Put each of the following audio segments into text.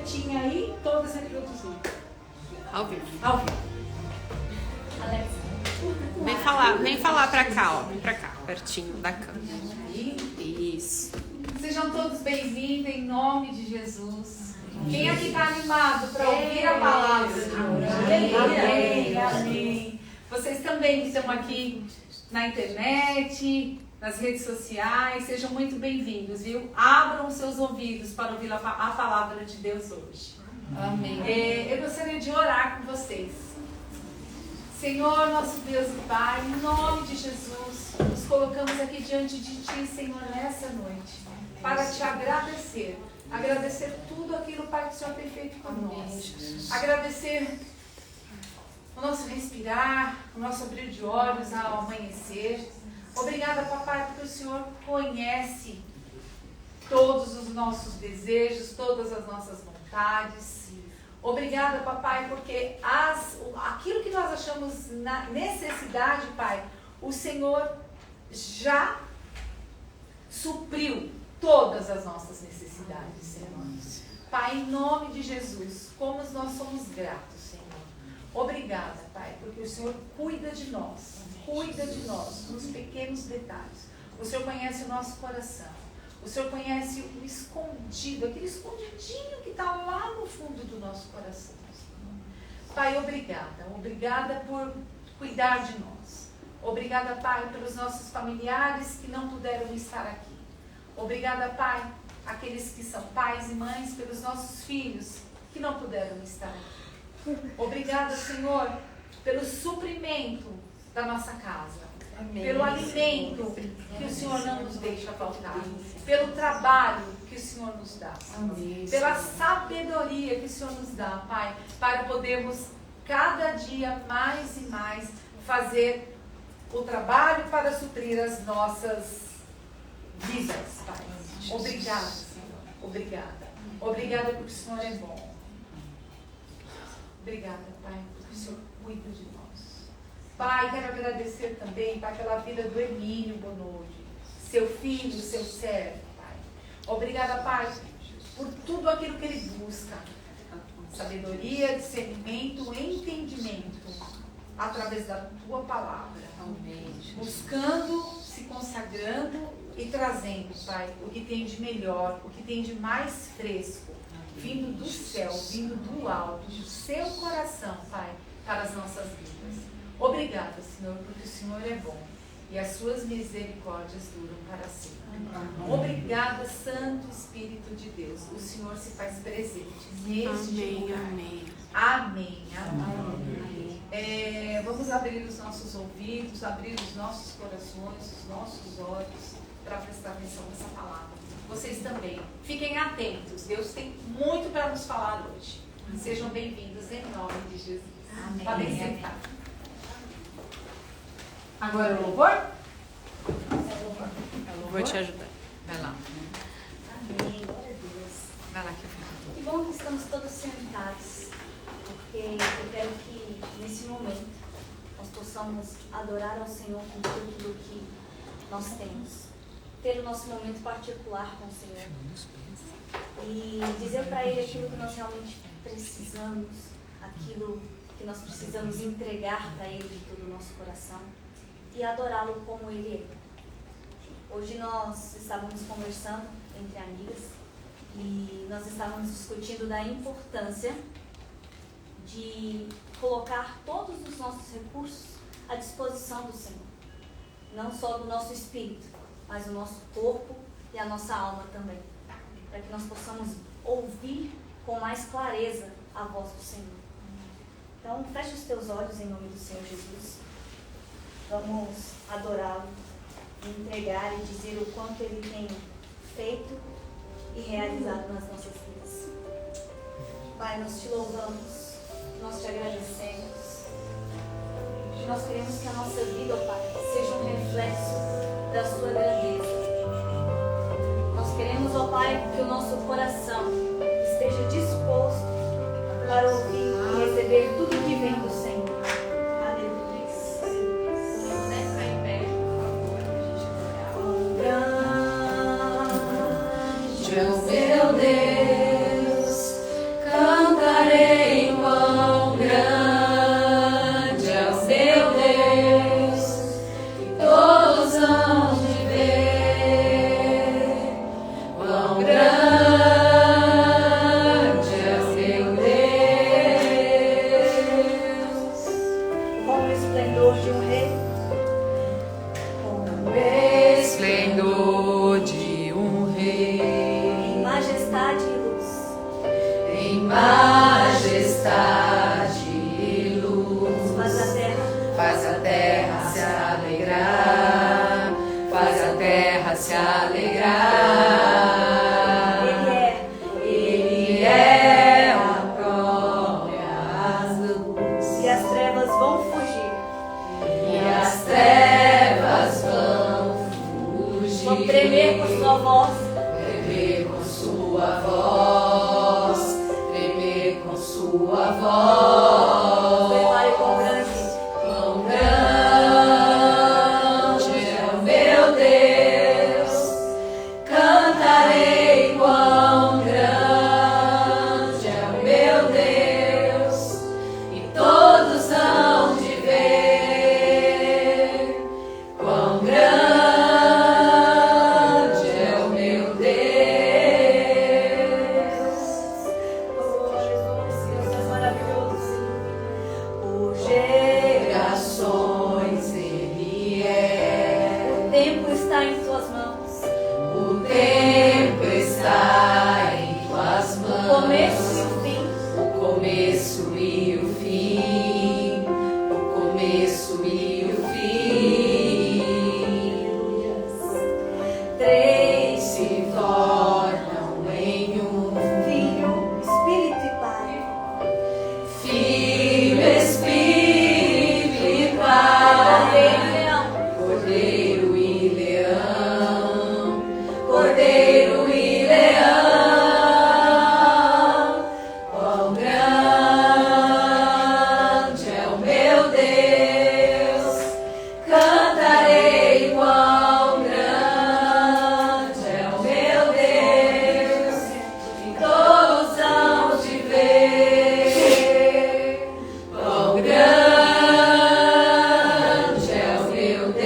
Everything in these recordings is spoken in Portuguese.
quietinha aí, todas reproduzindo. Ao vivo. Ao vivo. Alex. Vem falar pra cá, ó. Vem pra cá, pertinho da câmera. Isso. Sejam todos bem-vindos em nome de Jesus. Quem aqui está animado para ouvir a palavra de hoje? Amém. Amém. Vocês também que estão aqui na internet, nas redes sociais, sejam muito bem-vindos, viu? Abram seus ouvidos para ouvir a palavra de Deus hoje. Amém. Eu gostaria de orar com vocês. Senhor, nosso Deus e Pai, em nome de Jesus, nos colocamos aqui diante de Ti, Senhor, nessa noite, para Te agradecer. Agradecer tudo aquilo, Pai, que o Senhor tem feito por nós. Agradecer o nosso respirar, o nosso abrir de olhos ao amanhecer. Obrigada, Papai, porque o Senhor conhece todos os nossos desejos, todas as nossas vontades. Obrigada, Papai, porque aquilo que nós achamos na necessidade, Pai, o Senhor já supriu todas as nossas necessidades, Senhor. Pai, em nome de Jesus, como nós somos gratos, Senhor. Obrigada, Pai, porque o Senhor cuida de nós nos pequenos detalhes. O Senhor conhece o nosso coração. O Senhor conhece o escondido, aquele escondidinho que está lá no fundo do nosso coração. Pai, obrigada. Obrigada por cuidar de nós. Obrigada, Pai, pelos nossos familiares que não puderam estar aqui. Obrigada, Pai, aqueles que são pais e mães, pelos nossos filhos que não puderam estar aqui. Obrigada, Senhor, pelo suprimento da nossa casa. Amém. Pelo alimento que o Senhor não nos deixa faltar, pelo trabalho que o Senhor nos dá, amém, pela sabedoria que o Senhor nos dá, Pai, para podermos cada dia mais e mais fazer o trabalho para suprir as nossas vidas, Pai. Obrigada, Senhor. Obrigada. Obrigada porque o Senhor é bom. Obrigada, Pai, porque o Senhor cuida de nós. Pai, quero agradecer também, Pai, pela vida do Emílio Bonoldi, seu filho, seu servo, Pai. Obrigada, Pai, por tudo aquilo que ele busca. Sabedoria, discernimento, entendimento, através da Tua palavra. Amém. Buscando, se consagrando e trazendo, Pai, o que tem de melhor, o que tem de mais fresco, vindo do céu, vindo do alto, do seu coração, Pai, para as nossas vidas. Obrigada, Senhor, porque o Senhor é bom e as suas misericórdias duram para sempre. Amém. Obrigada, Santo Espírito de Deus. O Senhor se faz presente neste lugar. Amém. Amém. Amém. Amém. Vamos abrir os nossos ouvidos, abrir os nossos corações, os nossos olhos para prestar atenção nessa palavra. Vocês também. Fiquem atentos. Deus tem muito para nos falar hoje. Sejam bem-vindos em nome de Jesus. Amém. Podem sentar. Agora o louvor? Vou te ajudar. Vai lá. Amém, glória a Deus. Vai lá que eu fico. Que bom que estamos todos sentados, porque eu quero que nesse momento nós possamos adorar ao Senhor com tudo que nós temos. Ter o nosso momento particular com o Senhor. E dizer para Ele aquilo que nós realmente precisamos, aquilo que nós precisamos entregar para Ele de todo o nosso coração. E adorá-lo como Ele é. Hoje nós estávamos conversando entre amigas e nós estávamos discutindo da importância de colocar todos os nossos recursos à disposição do Senhor. Não só do nosso espírito, mas o nosso corpo e a nossa alma também. Para que nós possamos ouvir com mais clareza a voz do Senhor. Então, feche os teus olhos em nome do Senhor Jesus. Vamos adorá-lo, entregar e dizer o quanto Ele tem feito e realizado nas nossas vidas. Pai, nós te louvamos, nós te agradecemos. E nós queremos que a nossa vida, ó Pai, seja um reflexo da sua grandeza. Nós queremos, ó Pai, que o nosso coração esteja disposto para ouvir e receber tudo que vem do Senhor. É o meu Deus, majestade e luz. Faz a terra se alegrar, faz a terra se alegrar. Ele é a própria luz. E as trevas vão fugir. E as trevas vão fugir. Vão tremer com sua voz. Tremer com sua voz. Tremer com sua voz. Prepare com grande. Quão grande é o meu Deus. Cantarei quão grande é o meu Deus. E todos hão de ver quão grande é o meu Deus. Oh, Jesus, Deus é maravilhoso. Oh, Gerações Ele é. o tempo está em tuas mãos. O tempo está em tuas O mãos. começo e o fim. O começo e o fim. O começo e o fim. Três. Se tornam em um. Filho, Espírito e Pai. Filho, Espírito e Cordeiro e Pai. leão. Cordeiro e leão. Quão grande é o meu Deus. Cantarei quão grande é o meu Deus. E todos hão de ver quão grande é o meu Deus.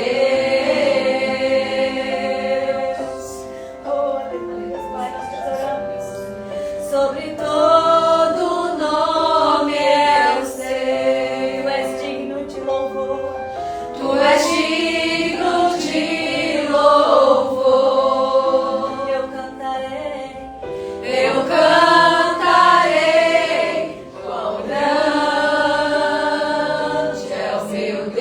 Oh, aleluia, Pai, nós te adoramos. Sobre todo nome eu sei. Tu és digno de louvor. Tu és digno de louvor. Eu cantarei. Eu cantarei quão grande é o meu Deus.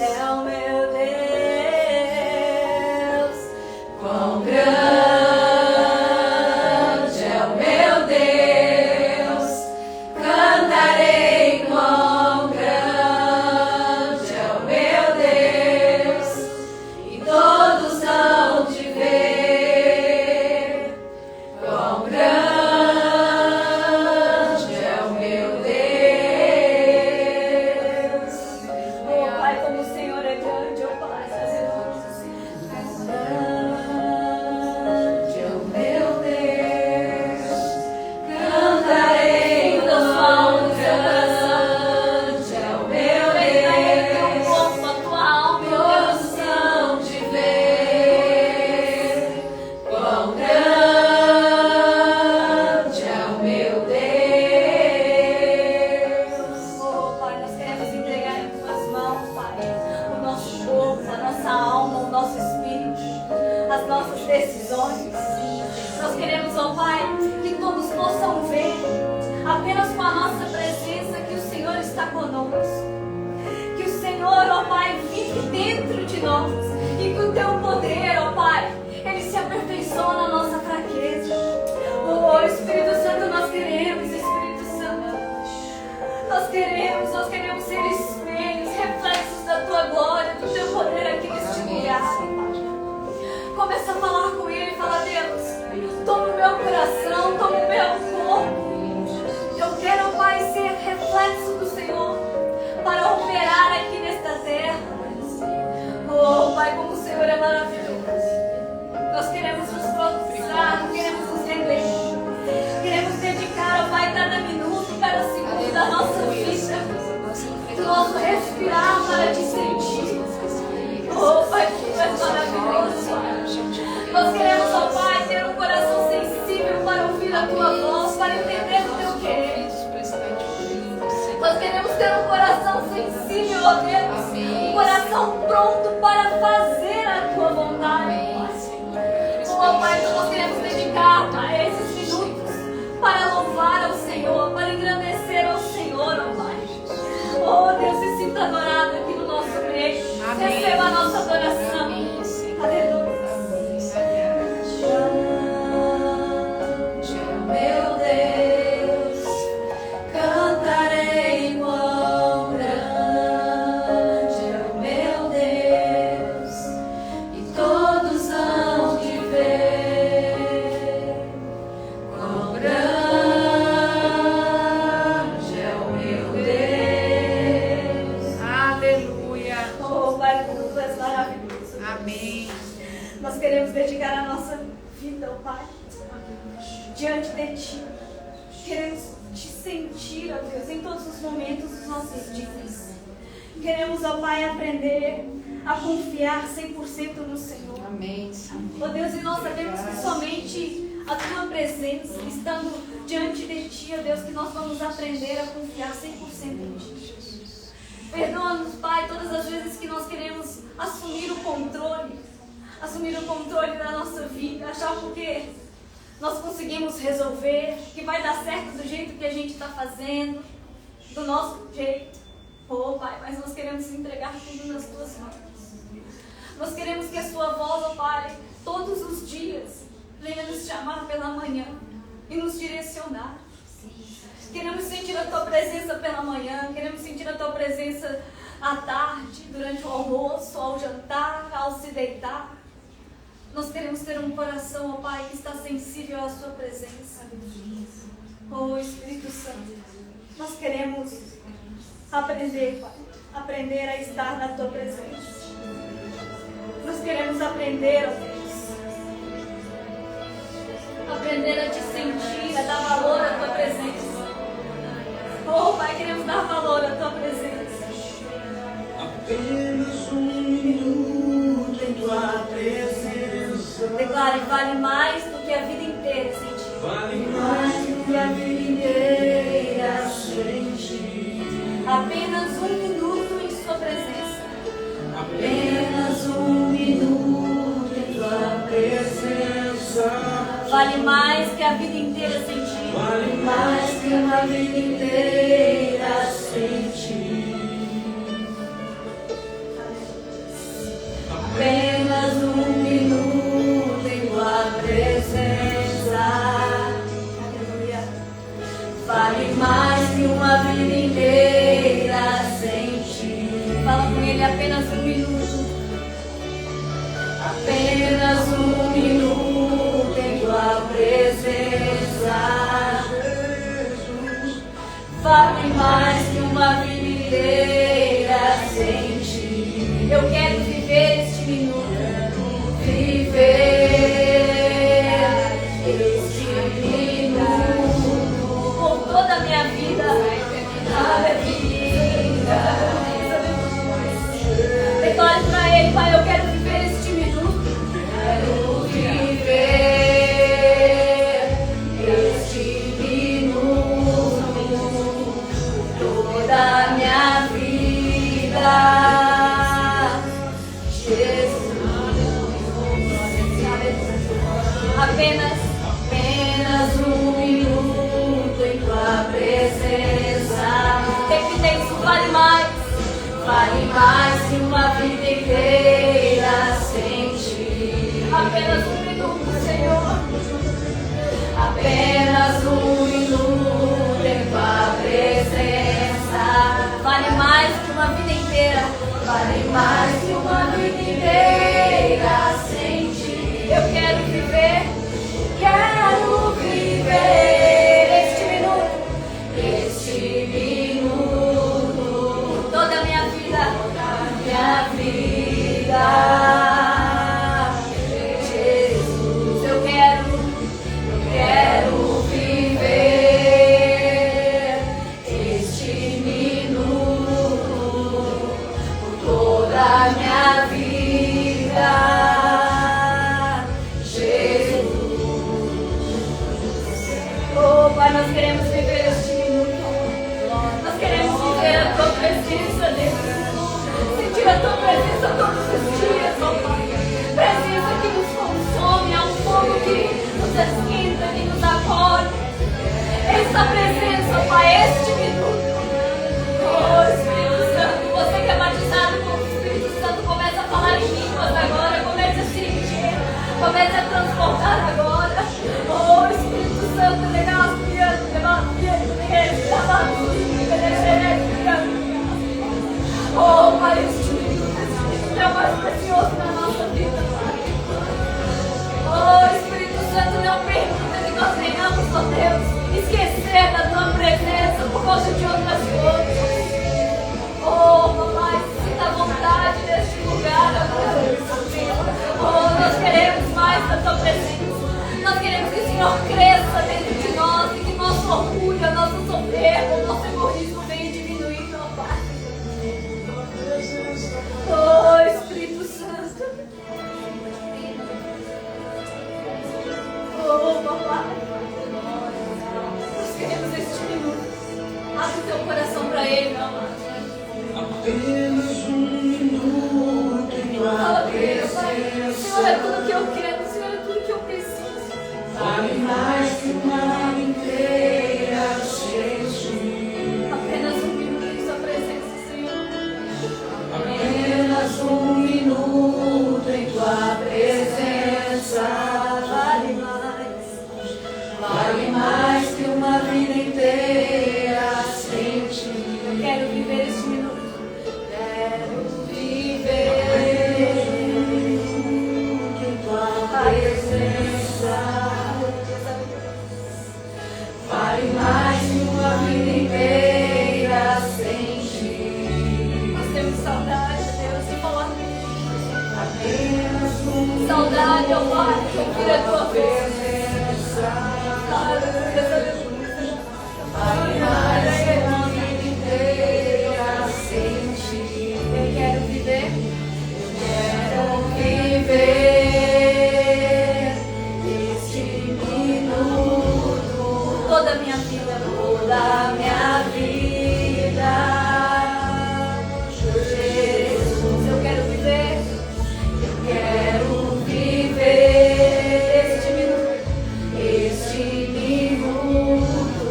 É o meu Deus. Quão grande é o meu Deus. Cantarei quão grande é o meu Deus. E todos hão de ver quão grande é o meu Deus. Oh, Pai, como o Senhor é grande, oh, Pai. Grande é o meu Deus. Cantarei quão grande é o meu Teu Deus. corpo, a tua alma, meu Todos Deus. hão de ver quão grande é o meu Deus. Oh, Pai, nós queremos entregar em tuas mãos, Pai, o nosso corpo, a nossa alma, o nosso espírito, as nossas decisões. Nós queremos, oh Pai, que todos possam ver, apenas com a nossa presença, que o Senhor está conosco. Que o Senhor, ó Pai, vive dentro de nós. E que o Teu poder, ó Pai, ele se aperfeiçoa na nossa fraqueza. Oh, Espírito Santo, nós queremos, Espírito Santo. Nós queremos ser espelhos, reflexos da Tua glória, do Teu poder aqui neste lugar, Pai. Começa a falar com Ele e fala: Deus, toma o meu coração, toma o meu corpo. Eu quero, Pai, ser reflexo do Senhor para operar aqui nesta terra. Oh, Pai, como o Senhor é maravilhoso. Nós queremos nos prostrar, queremos nos render. Queremos dedicar, ó Pai, cada minuto, cada segundo da nossa vida, do nosso respirar para te sentir. Oh, Pai, Tu és maravilhoso, Pai. Nós queremos, ó Pai, ter um coração sensível para ouvir a Tua voz, para entender o Teu querer. Nós queremos ter um coração sensível, ó Deus, um coração pronto para fazer a Tua vontade, Pai. Oh, Pai, então nós queremos dedicar, Pai, esses minutos Receba a nossa adoração. Aleluia. Meu Deus, cantarei quão grande é o meu Deus, e todos hão de ver quão grande é o meu Deus. Aleluia. Oh, Pai, como Tu és maravilhoso. Amém. Nós queremos dedicar a nossa vida, oh Pai, diante de Ti. Queremos Te sentir, ó Deus, em todos os momentos dos nossos dias. Queremos, ó Pai, aprender a confiar 100% no Senhor. Amém. Ó Deus, e nós sabemos que somente a Tua presença, estando diante de Ti, ó Deus, que nós vamos aprender a confiar 100% em Ti. Perdoa-nos, Pai, todas as vezes que nós queremos assumir o controle da nossa vida, achar porque nós conseguimos resolver, que vai dar certo do jeito que a gente está fazendo, do nosso jeito. Oh, Pai, mas nós queremos entregar tudo nas Tuas mãos. Nós queremos que a Sua voz, oh Pai, todos os dias, venha nos chamar pela manhã e nos direcionar. Queremos sentir a Tua presença pela manhã, queremos sentir a Tua presença à tarde, durante o almoço, ao jantar, ao se deitar. Nós queremos ter um coração, ó Pai, que está sensível à Sua presença. Oh Espírito Santo, nós queremos aprender, Pai, aprender a estar na Tua presença. Nós queremos aprender, ó Deus, aprender a Te sentir, a dar valor à Tua presença. Oh Pai, queremos dar valor à Tua presença. Apenas um minuto em Tua presença. Declare, vale mais do que a vida inteira sem Ti. Vale mais do que a vida inteira sem Ti. Apenas um minuto em Sua presença. Apenas um minuto em Tua presença. Vale mais que a vida inteira sem Ti. Vale mais que uma vida inteira sem Ti. Apenas um minuto em Tua presença. Aleluia. Vale mais que uma vida inteira sem Ti. Fala com Ele, apenas um minuto. Apenas um minuto em Tua presença. Vale mais que uma vida inteira sem Ti. Eu quero viver este minuto. Viver este minuto Por toda a minha vida. Declare para Ele, Pai, eu quero viver este minuto. Quero viver este minuto toda a minha vida. Jesus. Apenas um minuto em Tua presença. Repita isso, vale mais. Vale mais que uma vida inteira sem Ti. Apenas um minuto, Senhor. Apenas um minuto em Tua presença. Vale mais que uma vida inteira. Vale mais que uma vida inteira sem Ti. Eu quero viver este minuto. Este minuto Toda a minha vida. minha vida. Jesus, Eu quero viver este minuto por toda a minha vida. Oh, Pai, nós queremos viver este minuto. Nós queremos viver a Tua presença, Deus. Sentir a Tua presença todos os dias, oh Pai. Presença que nos consome, é um fogo que nos esquenta, que nos acolhe. Esta presença, oh Pai, este minuto. Oh, Espírito Santo, você que é batizado com o Espírito Santo, Comece a transformar agora. Oh, Espírito Santo, legal, oh, Pai, este minuto é o mais precioso na nossa vida, Pai. Oh, Espírito Santo, não permita que nós venhamos, ó Deus, esquecer da tua presença por causa de outras coisas. Oh, papai, sinta a vontade neste lugar agora. Oh, nós queremos mais da tua presença. Nós queremos que o Senhor cresça dentro de nós e que nosso orgulho, a nossa soberba, o nosso egoísmo venha diminuindo, ó Pai. Oh, Espírito Santo. Oh, papai. Nós queremos este minuto. Abre o teu coração para Ele, meu amado. Apenas minuto em tua presença. Senhor, é tudo que eu quero, Senhor, é tudo que eu preciso. Vale mais que uma inteira gente. Apenas minuto em sua presença, Senhor. Apenas minuto em tua presença. Vale mais que uma vida inteira sem ti. Eu quero viver este minuto. Quero viver em tua presença. Vale mais que uma vida inteira sem ti. Nós temos saudade, Deus, de falar contigo. Apenas Saudade, ó Pai, de ouvir a tua voz. Aleluia, aleluia. vale mais que uma vida inteira sem ti. Eu quero viver. Quero viver este minuto, Toda a minha vida. toda a minha vida. Jesus, Eu quero viver quero viver este minuto. este minuto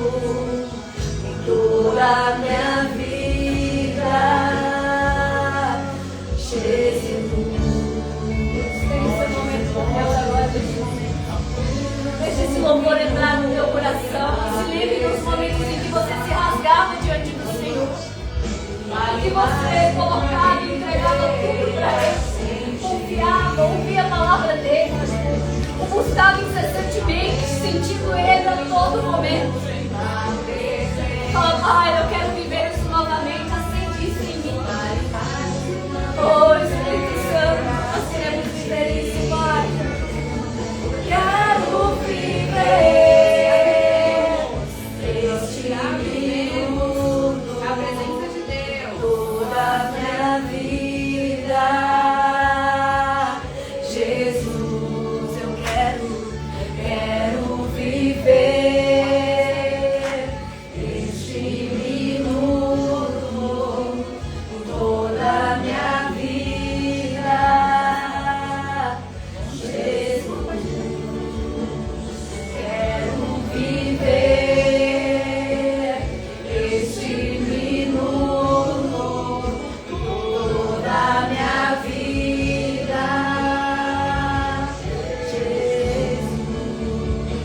em toda a minha vida. Jesus. Tem esse momento com Deus agora, neste momento. Deixe esse louvor entrar no teu coração. Se livre nos momentos em que você se rasgava diante do Senhor. Em que você colocava e entregava tudo para Ele. Confiava, ouvia a palavra dele. O buscava incessantemente, sentindo Ele a todo momento. Fala, Pai, eu quero viver isso novamente. Acende isso em mim. Oh, Espírito Santo, nós queremos viver isso, Pai. Quero viver este minuto, A presença de Deus. toda a minha vida. Jesus, eu quero viver este minuto, toda a minha vida. Jesus, quero viver este minuto, toda a minha vida. Jesus,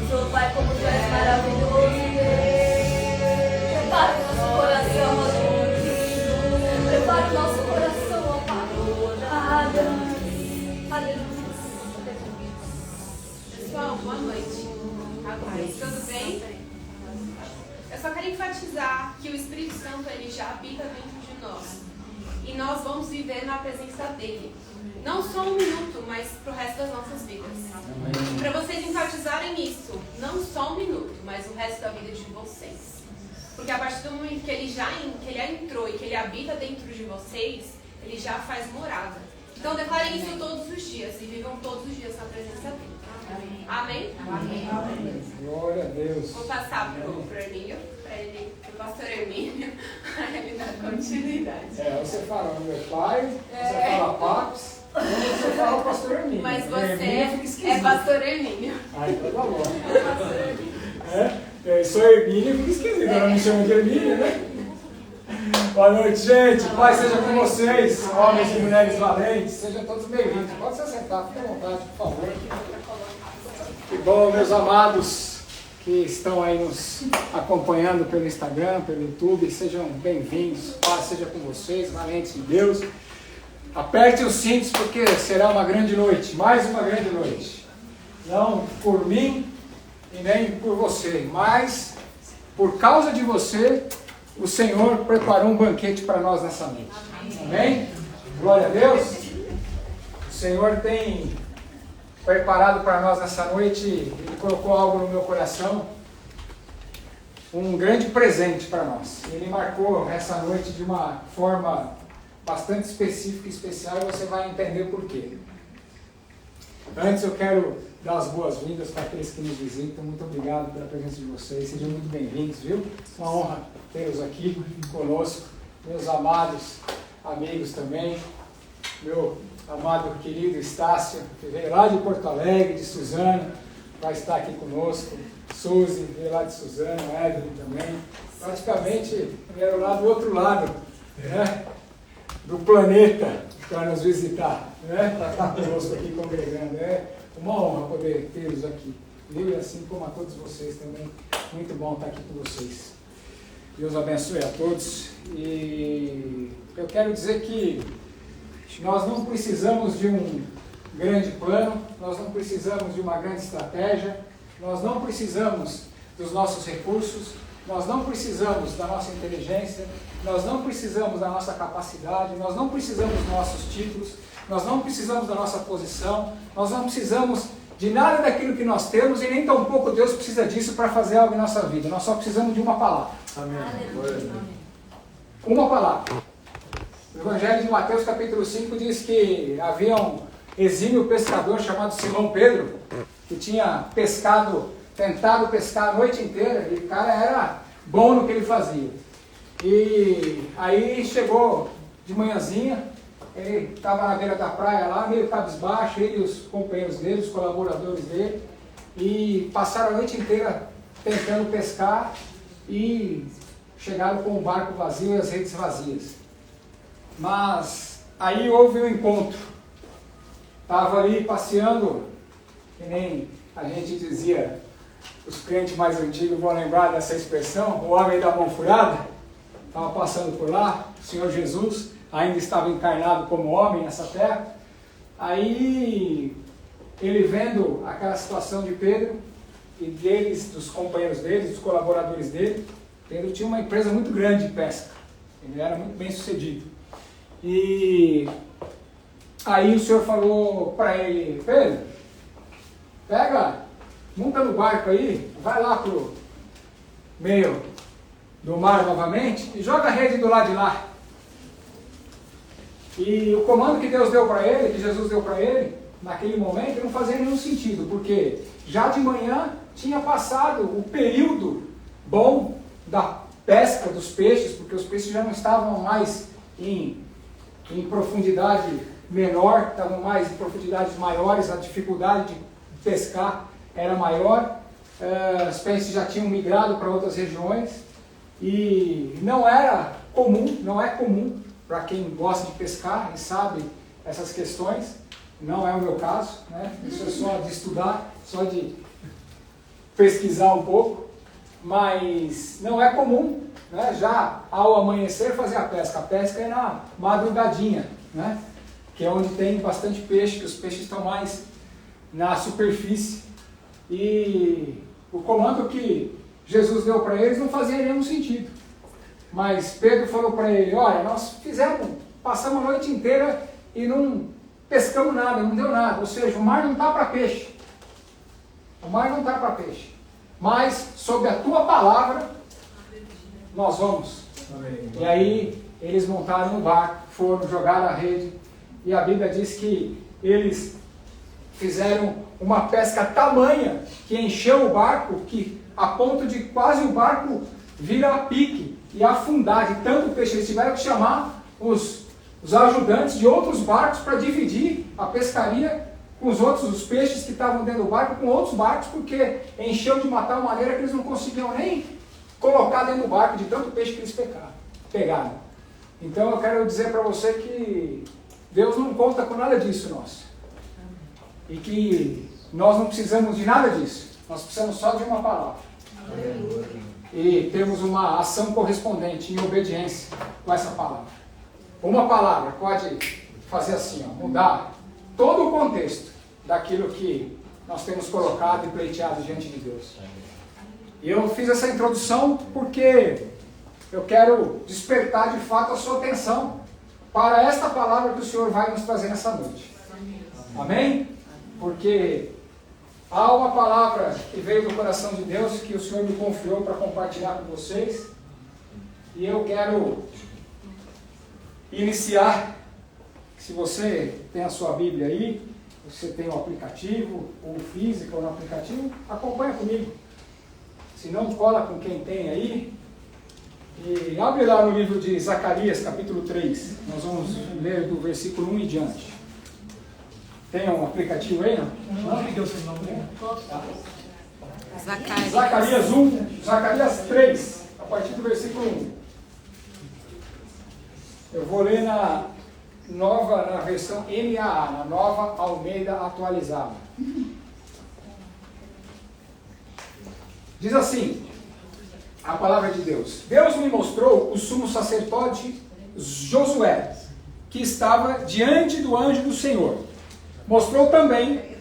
Senhor, Pai, como Tu és maravilhoso. Prepara o nosso coração, ó Deus. Prepara o nosso coração, ó Pai. Aleluia. Aleluia. Pessoal, boa noite. Tudo bem? Eu só quero enfatizar que o Espírito Santo ele já habita dentro de nós. E nós vamos viver na presença dele. Não só um minuto, mas pro resto das nossas vidas. E para vocês enfatizarem isso, não só um minuto, mas o resto da vida de vocês. Porque a partir do momento que ele já entrou e que ele habita dentro de vocês, ele já faz morada. Então declarem isso todos os dias e vivam todos os dias na presença dele. Amém? Amém. Glória a Deus. Vou passar pro Hermínio, pro pastor Hermínio, para ele dar continuidade. Você fala meu pai, você fala Paps, você fala pastor Hermínio. Mas Hermínio fica você esquisito. é pastor Hermínio. Então tá bom. Eu sou Hermínio, fica esquisito. Ela me chama de Hermínio, né? Boa noite, gente. Paz seja com vocês, homens e mulheres valentes. Sejam todos bem-vindos. Pode se sentar, fique à vontade, por favor. Que bom, meus amados que estão aí nos acompanhando pelo Instagram, pelo YouTube. Sejam bem-vindos. Paz seja com vocês, valentes de Deus. Aperte os cintos porque será uma grande noite, mais uma grande noite. Não por mim e nem por você, mas por causa de você, o Senhor preparou um banquete para nós nessa noite. Amém? Glória a Deus. O Senhor tem preparado para nós nessa noite, Ele colocou algo no meu coração, um grande presente para nós. Ele marcou essa noite de uma forma bastante específica e especial, e você vai entender por quê. Antes eu quero dar as boas-vindas para aqueles que nos visitam. Muito obrigado pela presença de vocês. Sejam muito bem-vindos, viu? Uma honra tê-los aqui conosco. Meus amados amigos também. Meu amado querido Estácio, que veio lá de Porto Alegre, de Suzano, vai estar aqui conosco. Suzy, veio lá de Suzano, Evelyn também. Praticamente vieram lá do outro lado, né? Do planeta para nos visitar, né? Para estar conosco aqui congregando. É uma honra poder tê-los aqui, viu? E assim como a todos vocês também, muito bom estar aqui com vocês. Deus abençoe a todos. E eu quero dizer que nós não precisamos de um grande plano, nós não precisamos de uma grande estratégia, nós não precisamos dos nossos recursos, nós não precisamos da nossa inteligência, nós não precisamos da nossa capacidade, nós não precisamos dos nossos títulos, nós não precisamos da nossa posição, nós não precisamos de nada daquilo que nós temos e nem tampouco Deus precisa disso para fazer algo em nossa vida. Nós só precisamos de uma palavra. Amém. Uma palavra. O Evangelho de Mateus capítulo 5 diz que havia um exímio pescador chamado Simão Pedro, que tinha tentado pescar a noite inteira, e o cara era bom no que ele fazia. E aí chegou de manhãzinha, ele estava na beira da praia lá, meio cabisbaixo, ele e os companheiros dele, os colaboradores dele, e passaram a noite inteira tentando pescar e chegaram com o barco vazio e as redes vazias. Mas aí houve um encontro. Estava ali passeando, que nem a gente dizia, os crentes mais antigos vão lembrar dessa expressão, o homem da mão furada, estava passando por lá, o Senhor Jesus ainda estava encarnado como homem nessa terra. Aí ele vendo aquela situação de Pedro e deles, dos companheiros dele, dos colaboradores dele, Pedro tinha uma empresa muito grande de pesca, ele era muito bem sucedido. E aí o Senhor falou para ele: Pedro, monta no barco aí, vai lá pro meio do mar novamente e joga a rede do lado de lá. E o comando que Deus deu para ele, que Jesus deu para ele, naquele momento, não fazia nenhum sentido, porque já de manhã tinha passado o período bom da pesca dos peixes, porque os peixes já não estavam mais em profundidade menor, estavam mais em profundidades maiores, a dificuldade de pescar era maior, os peixes já tinham migrado para outras regiões, e não é comum, para quem gosta de pescar e sabe essas questões, não é o meu caso, né? Isso é só de estudar, só de pesquisar um pouco, mas não é comum, né? Já ao amanhecer fazer a pesca é na madrugadinha, né? Que é onde tem bastante peixe, que os peixes estão mais na superfície, e o comando que Jesus deu para eles não fazia nenhum sentido. Mas Pedro falou para ele: olha, nós passamos a noite inteira e não pescamos nada, não deu nada. Ou seja, o mar não está para peixe. O mar não está para peixe. Mas, sob a tua palavra, nós vamos. Amém. E aí, eles montaram no barco, foram jogar a rede. E a Bíblia diz que eles fizeram uma pesca tamanha que encheu o barco, que a ponto de quase o barco vir a pique e afundar de tanto peixe. Eles tiveram que chamar os ajudantes de outros barcos para dividir a pescaria com os peixes que estavam dentro do barco, com outros barcos, porque encheu de uma tal maneira que eles não conseguiam nem colocar dentro do barco de tanto peixe que eles pegaram. Então eu quero dizer para você que Deus não conta com nada disso, nosso. E que nós não precisamos de nada disso. Nós precisamos só de uma palavra. E temos uma ação correspondente em obediência com essa palavra. Uma palavra pode fazer assim, ó, mudar todo o contexto daquilo que nós temos colocado e pleiteado diante de Deus. E eu fiz essa introdução porque eu quero despertar de fato a sua atenção para esta palavra que o Senhor vai nos trazer nessa noite. Amém? Porque há uma palavra que veio do coração de Deus que o Senhor me confiou para compartilhar com vocês. E eu quero iniciar. Se você tem a sua Bíblia aí, você tem o aplicativo, ou físico ou no aplicativo, acompanha comigo. Se não, cola com quem tem aí. E abre lá no livro de Zacarias, capítulo 3. Nós vamos ler do versículo 1 em diante. Tem um aplicativo aí, não? Não? Tá. Zacarias 1, Zacarias 3, a partir do versículo 1. Eu vou ler na versão NAA, na Nova Almeida Atualizada. Diz assim, a palavra de Deus. Deus me mostrou o sumo sacerdote Josué, que estava diante do anjo do Senhor. Mostrou também,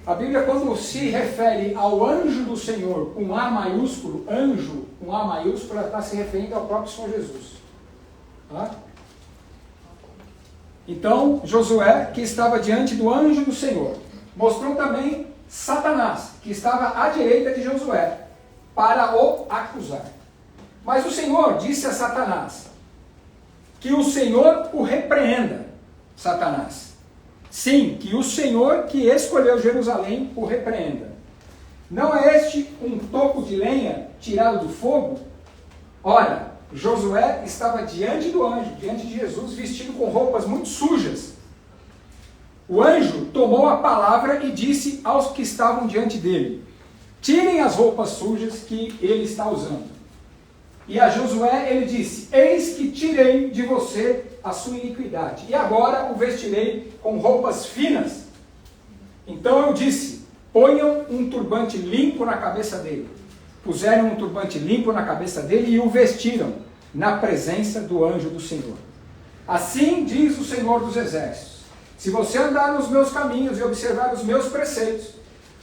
a Bíblia quando se refere ao anjo do Senhor com A maiúsculo, anjo com A maiúsculo, ela está se referindo ao próprio Senhor Jesus. Tá? Então, Josué, que estava diante do anjo do Senhor. Mostrou também Satanás, que estava à direita de Josué, para o acusar. Mas o Senhor disse a Satanás, que o Senhor o repreenda, Satanás. Sim, que o Senhor que escolheu Jerusalém o repreenda. Não é este um toco de lenha tirado do fogo? Ora, Josué estava diante do anjo, diante de Jesus, vestido com roupas muito sujas. O anjo tomou a palavra e disse aos que estavam diante dele, tirem as roupas sujas que ele está usando. E a Josué ele disse, eis que tirei de você a sua iniquidade, e agora o vestirei com roupas finas. Então eu disse, ponham um turbante limpo na cabeça dele. Puseram um turbante limpo na cabeça dele e o vestiram na presença do anjo do Senhor. Assim diz o Senhor dos Exércitos, se você andar nos meus caminhos e observar os meus preceitos,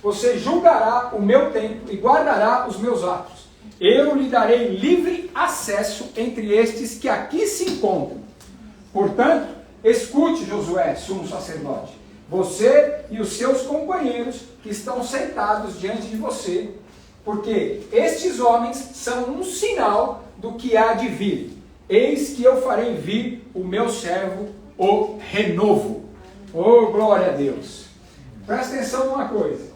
você julgará o meu tempo e guardará os meus atos. Eu lhe darei livre acesso entre estes que aqui se encontram. Portanto, escute, Josué, sumo sacerdote, você e os seus companheiros que estão sentados diante de você, porque estes homens são um sinal do que há de vir. Eis que eu farei vir o meu servo, o renovo. Oh, glória a Deus! Presta atenção numa coisa.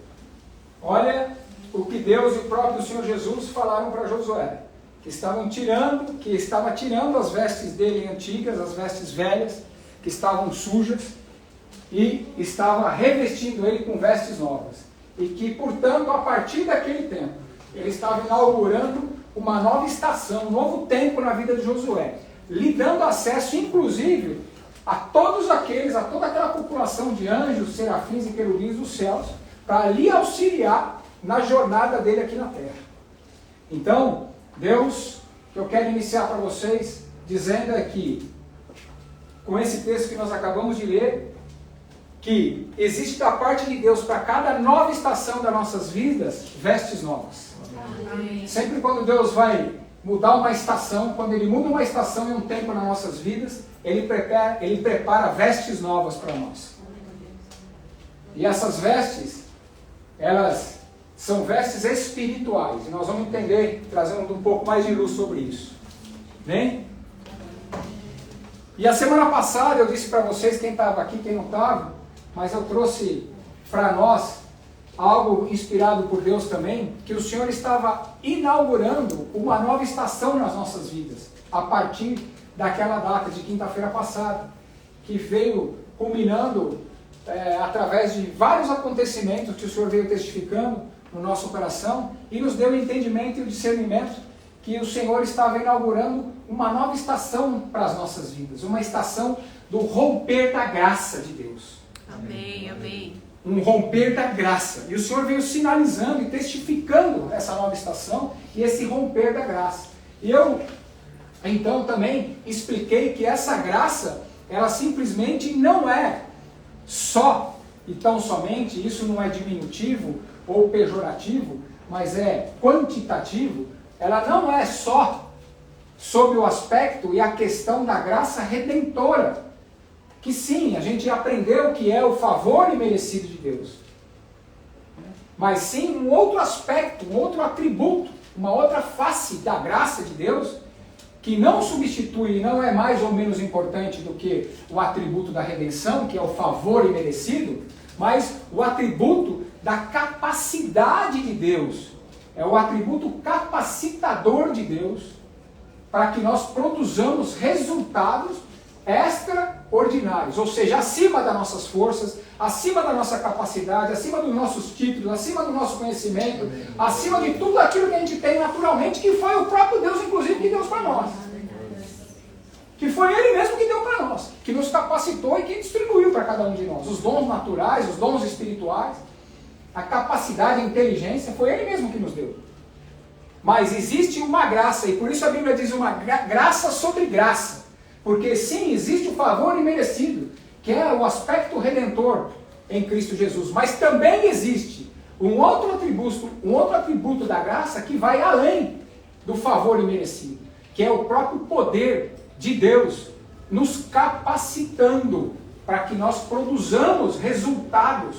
Olha o que Deus e o próprio Senhor Jesus falaram para Josué. Que estava tirando as vestes dele antigas, as vestes velhas, que estavam sujas, e estava revestindo ele com vestes novas. E que, portanto, a partir daquele tempo, ele estava inaugurando uma nova estação, um novo tempo na vida de Josué, lhe dando acesso, inclusive, a toda aquela população de anjos, serafins e querubins dos céus, para lhe auxiliar na jornada dele aqui na terra. Então, Deus, que eu quero iniciar para vocês, dizendo aqui, com esse texto que nós acabamos de ler, que existe da parte de Deus para cada nova estação das nossas vidas, vestes novas. Amém. Sempre quando Deus vai mudar uma estação, quando Ele muda uma estação e um tempo nas nossas vidas, Ele prepara vestes novas para nós. E essas vestes, elas são vestes espirituais. E nós vamos entender, trazendo um pouco mais de luz sobre isso. Bem? E a semana passada eu disse para vocês, quem estava aqui, quem não estava, mas eu trouxe para nós algo inspirado por Deus também, que o Senhor estava inaugurando uma nova estação nas nossas vidas, a partir daquela data de quinta-feira passada, que veio culminando através de vários acontecimentos que o Senhor veio testificando no nosso coração e nos deu o entendimento e o discernimento que o Senhor estava inaugurando uma nova estação para as nossas vidas, uma estação do romper da graça de Deus. Amém, amém. Um romper da graça. E o Senhor veio sinalizando e testificando essa nova estação e esse romper da graça. E eu, então, também expliquei que essa graça, ela simplesmente não é só e tão somente, isso não é diminutivo ou pejorativo, mas é quantitativo. Ela não é só sob o aspecto e a questão da graça redentora, que sim, a gente aprendeu que é o favor imerecido de Deus, mas sim um outro aspecto, um outro atributo, uma outra face da graça de Deus, que não substitui, não é mais ou menos importante do que o atributo da redenção, que é o favor imerecido, mas o atributo da capacidade de Deus, é o atributo capacitador de Deus, para que nós produzamos resultados extraordinários, ou seja, acima das nossas forças, acima da nossa capacidade, acima dos nossos títulos, acima do nosso conhecimento, acima de tudo aquilo que a gente tem naturalmente, que foi o próprio Deus, inclusive, que deu para nós. Que foi Ele mesmo que deu para nós, que nos capacitou e que distribuiu para cada um de nós. Os dons naturais, os dons espirituais, a capacidade, a inteligência, foi Ele mesmo que nos deu. Mas existe uma graça, e por isso a Bíblia diz uma graça sobre graça. Porque sim, existe o favor imerecido, que é o aspecto redentor em Cristo Jesus. Mas também existe um outro atributo da graça que vai além do favor imerecido, que é o próprio poder de Deus nos capacitando para que nós produzamos resultados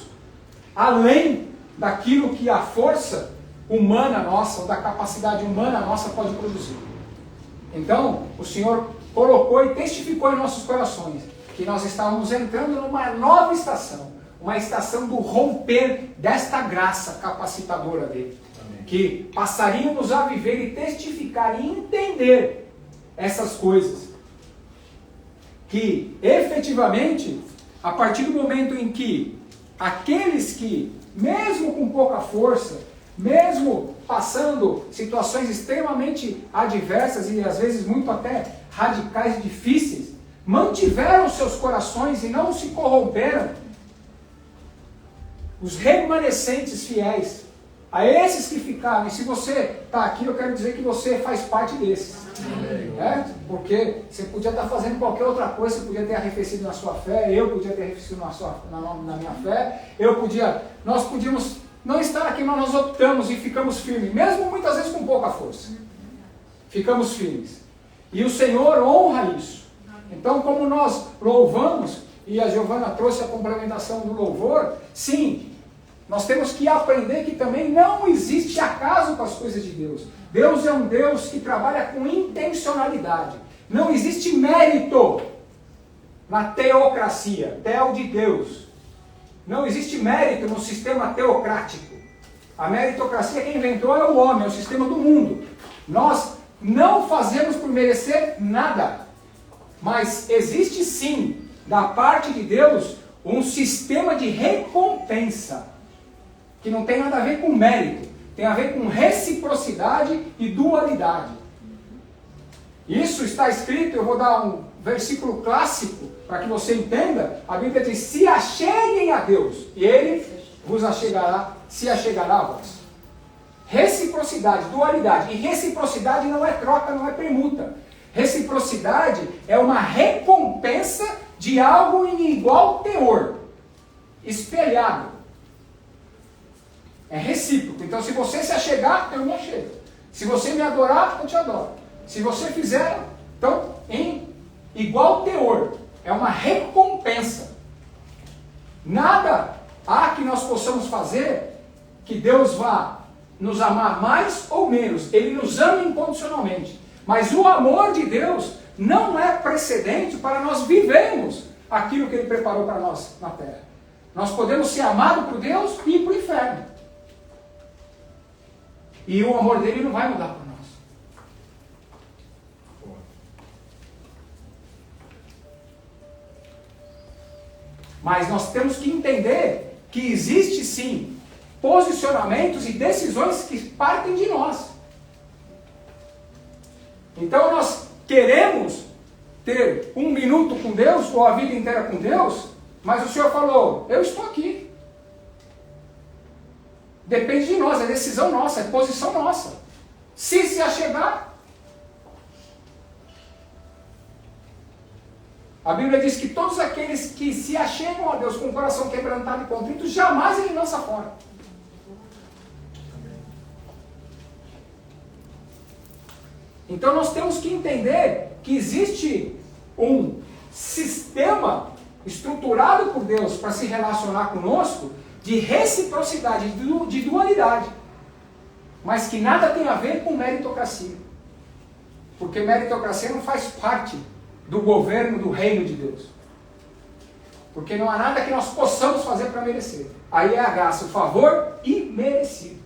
além daquilo que a força humana nossa, ou da capacidade humana nossa pode produzir. Então, o Senhor colocou e testificou em nossos corações que nós estávamos entrando numa nova estação, uma estação do romper desta graça capacitadora dele. Amém. Que passaríamos a viver e testificar e entender essas coisas. Que efetivamente, a partir do momento em que aqueles que, mesmo com pouca força, mesmo passando situações extremamente adversas e às vezes muito até radicais e difíceis, mantiveram seus corações e não se corromperam, os remanescentes fiéis, a esses que ficaram, e se você está aqui, eu quero dizer que você faz parte desses. Porque você podia estar fazendo qualquer outra coisa, você podia ter arrefecido na sua fé, eu podia ter arrefecido na minha fé, nós podíamos não estar aqui, mas nós optamos e ficamos firmes, mesmo muitas vezes com pouca força. Ficamos firmes. E o Senhor honra isso. Então, como nós louvamos, e a Giovana trouxe a complementação do louvor, sim, nós temos que aprender que também não existe acaso com as coisas de Deus. Deus é um Deus que trabalha com intencionalidade. Não existe mérito na teocracia, teo de Deus. Não existe mérito no sistema teocrático. A meritocracia quem inventou é o homem, é o sistema do mundo. Nós não fazemos por merecer nada. Mas existe sim, da parte de Deus, um sistema de recompensa. Que não tem nada a ver com mérito. Tem a ver com reciprocidade e dualidade. Isso está escrito, eu vou dar um versículo clássico para que você entenda. A Bíblia diz: se acheguem a Deus, e Ele vos achegará, se achegará a vós. Reciprocidade, dualidade. E reciprocidade não é troca, não é permuta. Reciprocidade é uma recompensa de algo em igual teor, espelhado. É recíproco. Então, se você se achegar, eu me achego. Se você me adorar, eu te adoro. Se você fizer, então, em igual teor. É uma recompensa. Nada há que nós possamos fazer que Deus vá nos amar mais ou menos. Ele nos ama incondicionalmente. Mas o amor de Deus não é precedente para nós vivermos aquilo que Ele preparou para nós na terra. Nós podemos ser amados por Deus e ir para o inferno. E o amor dele não vai mudar por nós. Mas nós temos que entender que existe sim posicionamentos e decisões que partem de nós. Então nós queremos ter 1 minuto com Deus, ou a vida inteira com Deus, mas o Senhor falou, eu estou aqui. Depende de nós, é decisão nossa, é posição nossa. Se achegar, a Bíblia diz que todos aqueles que se achegam a Deus com o coração quebrantado e contrito, jamais Ele lança fora. Então nós temos que entender que existe um sistema estruturado por Deus para se relacionar conosco de reciprocidade, de dualidade, mas que nada tem a ver com meritocracia. Porque meritocracia não faz parte do governo do reino de Deus. Porque não há nada que nós possamos fazer para merecer. Aí é a graça, o favor imerecido.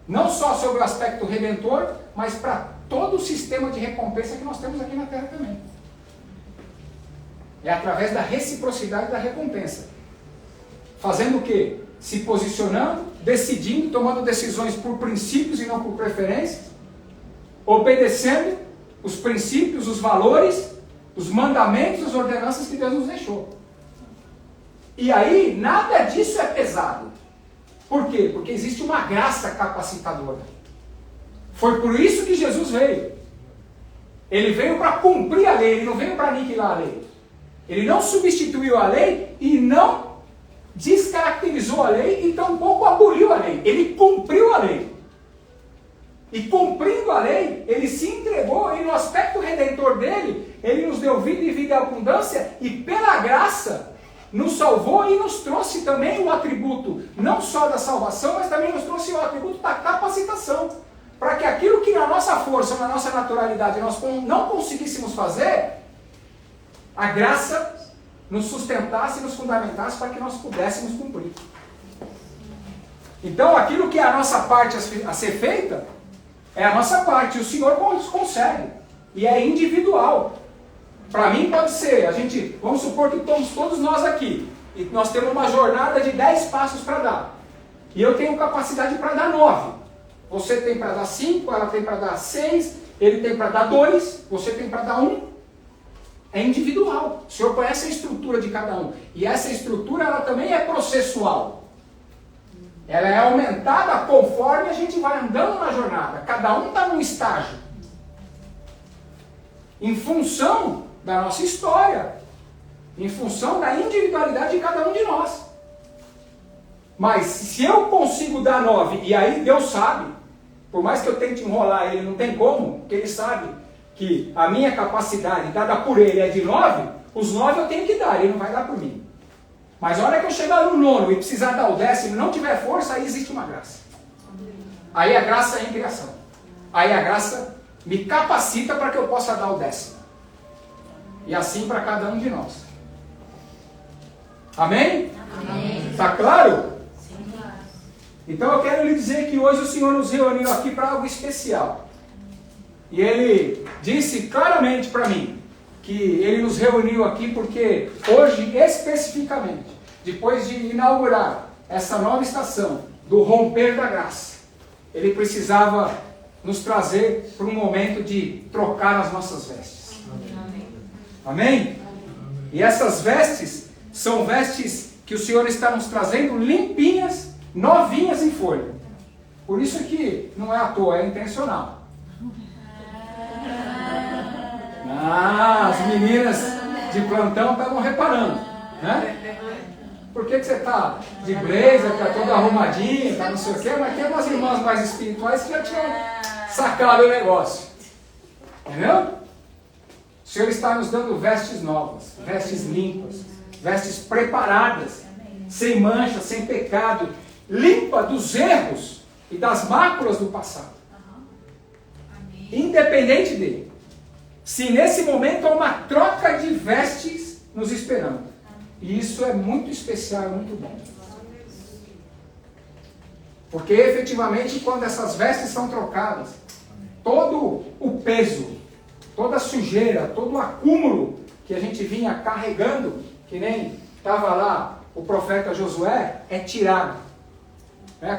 Não só sobre o aspecto redentor, mas para todo o sistema de recompensa que nós temos aqui na Terra também. É através da reciprocidade da recompensa. Fazendo o quê? Se posicionando, decidindo, tomando decisões por princípios e não por preferências, obedecendo os princípios, os valores, os mandamentos, as ordenanças que Deus nos deixou. E aí, nada disso é pesado. Por quê? Porque existe uma graça capacitadora. Foi por isso que Jesus veio. Ele veio para cumprir a lei, ele não veio para aniquilar a lei. Ele não substituiu a lei e não descaracterizou a lei e tampouco aboliu a lei. Ele cumpriu a lei. E cumprindo a lei, ele se entregou e no aspecto redentor dele, ele nos deu vida e vida em abundância e pela graça nos salvou e nos trouxe também o atributo, não só da salvação, mas também nos trouxe o atributo da capacitação. Para que aquilo que na nossa força, na nossa naturalidade, nós não conseguíssemos fazer, a graça nos sustentasse e nos fundamentasse para que nós pudéssemos cumprir. Então, aquilo que é a nossa parte a ser feita, é a nossa parte, o Senhor consegue. E é individual. Para mim pode ser, vamos supor que estamos todos nós aqui, e nós temos uma jornada de 10 passos para dar. E eu tenho capacidade para dar 9. Você tem para dar 5, ela tem para dar 6, ele tem para dar 2, você tem para dar 1. É individual. O Senhor conhece a estrutura de cada um. E essa estrutura, ela também é processual. Ela é aumentada conforme a gente vai andando na jornada. Cada um está num estágio. Em função da nossa história. Em função da individualidade de cada um de nós. Mas se eu consigo dar 9, e aí Deus sabe, por mais que eu tente enrolar ele, não tem como, porque ele sabe que a minha capacidade dada por ele é de 9, os 9 eu tenho que dar, ele não vai dar por mim. Mas a hora que eu chegar no 9 e precisar dar o 10º e não tiver força, aí existe uma graça. Aí a graça é em criação. Aí a graça me capacita para que eu possa dar o 10º. E assim para cada um de nós. Amém? Amém. Está claro? Sim. Então eu quero lhe dizer que hoje o Senhor nos reuniu aqui para algo especial. E Ele disse claramente para mim que Ele nos reuniu aqui porque hoje, especificamente, depois de inaugurar essa nova estação do romper da graça, Ele precisava nos trazer para um momento de trocar as nossas vestes. Amém? Amém? E essas vestes são vestes que o Senhor está nos trazendo limpinhas, novinhas em folha. Por isso que não é à toa, é intencional. As meninas de plantão estavam reparando, né? Por que você está de blazer, está toda arrumadinha, está não sei o quê, mas tem umas irmãs mais espirituais que já tinham sacado o negócio. Entendeu? O Senhor está nos dando vestes novas, vestes limpas, vestes preparadas, sem mancha, sem pecado, limpa dos erros e das máculas do passado. Independente dele. Se nesse momento há uma troca de vestes nos esperando. E isso é muito especial, é muito bom. Porque efetivamente quando essas vestes são trocadas, todo o peso, toda a sujeira, todo o acúmulo que a gente vinha carregando, que nem estava lá o profeta Josué, é tirado.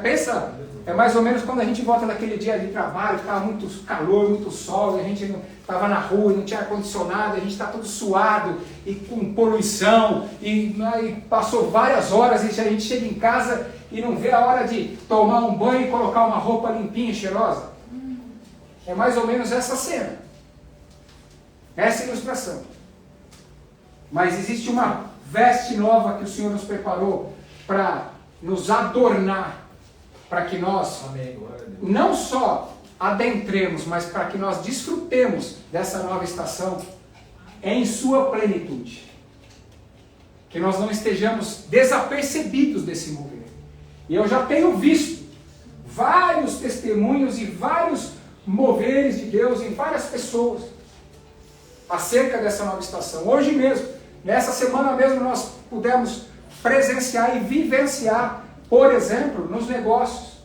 Pensa, é mais ou menos quando a gente volta daquele dia de trabalho, estava muito calor, muito sol, e a gente estava na rua, não tinha ar-condicionado, a gente está todo suado e com poluição, e passou várias horas e a gente chega em casa e não vê a hora de tomar um banho e colocar uma roupa limpinha e cheirosa. É mais ou menos essa cena, essa ilustração. Mas existe uma veste nova que o Senhor nos preparou para nos adornar, para que nós não só adentremos, mas para que nós desfrutemos dessa nova estação em sua plenitude. Que nós não estejamos desapercebidos desse mover. E eu já tenho visto vários testemunhos e vários moveres de Deus em várias pessoas acerca dessa nova estação. Hoje mesmo, nessa semana mesmo, nós pudemos presenciar e vivenciar, por exemplo, nos negócios,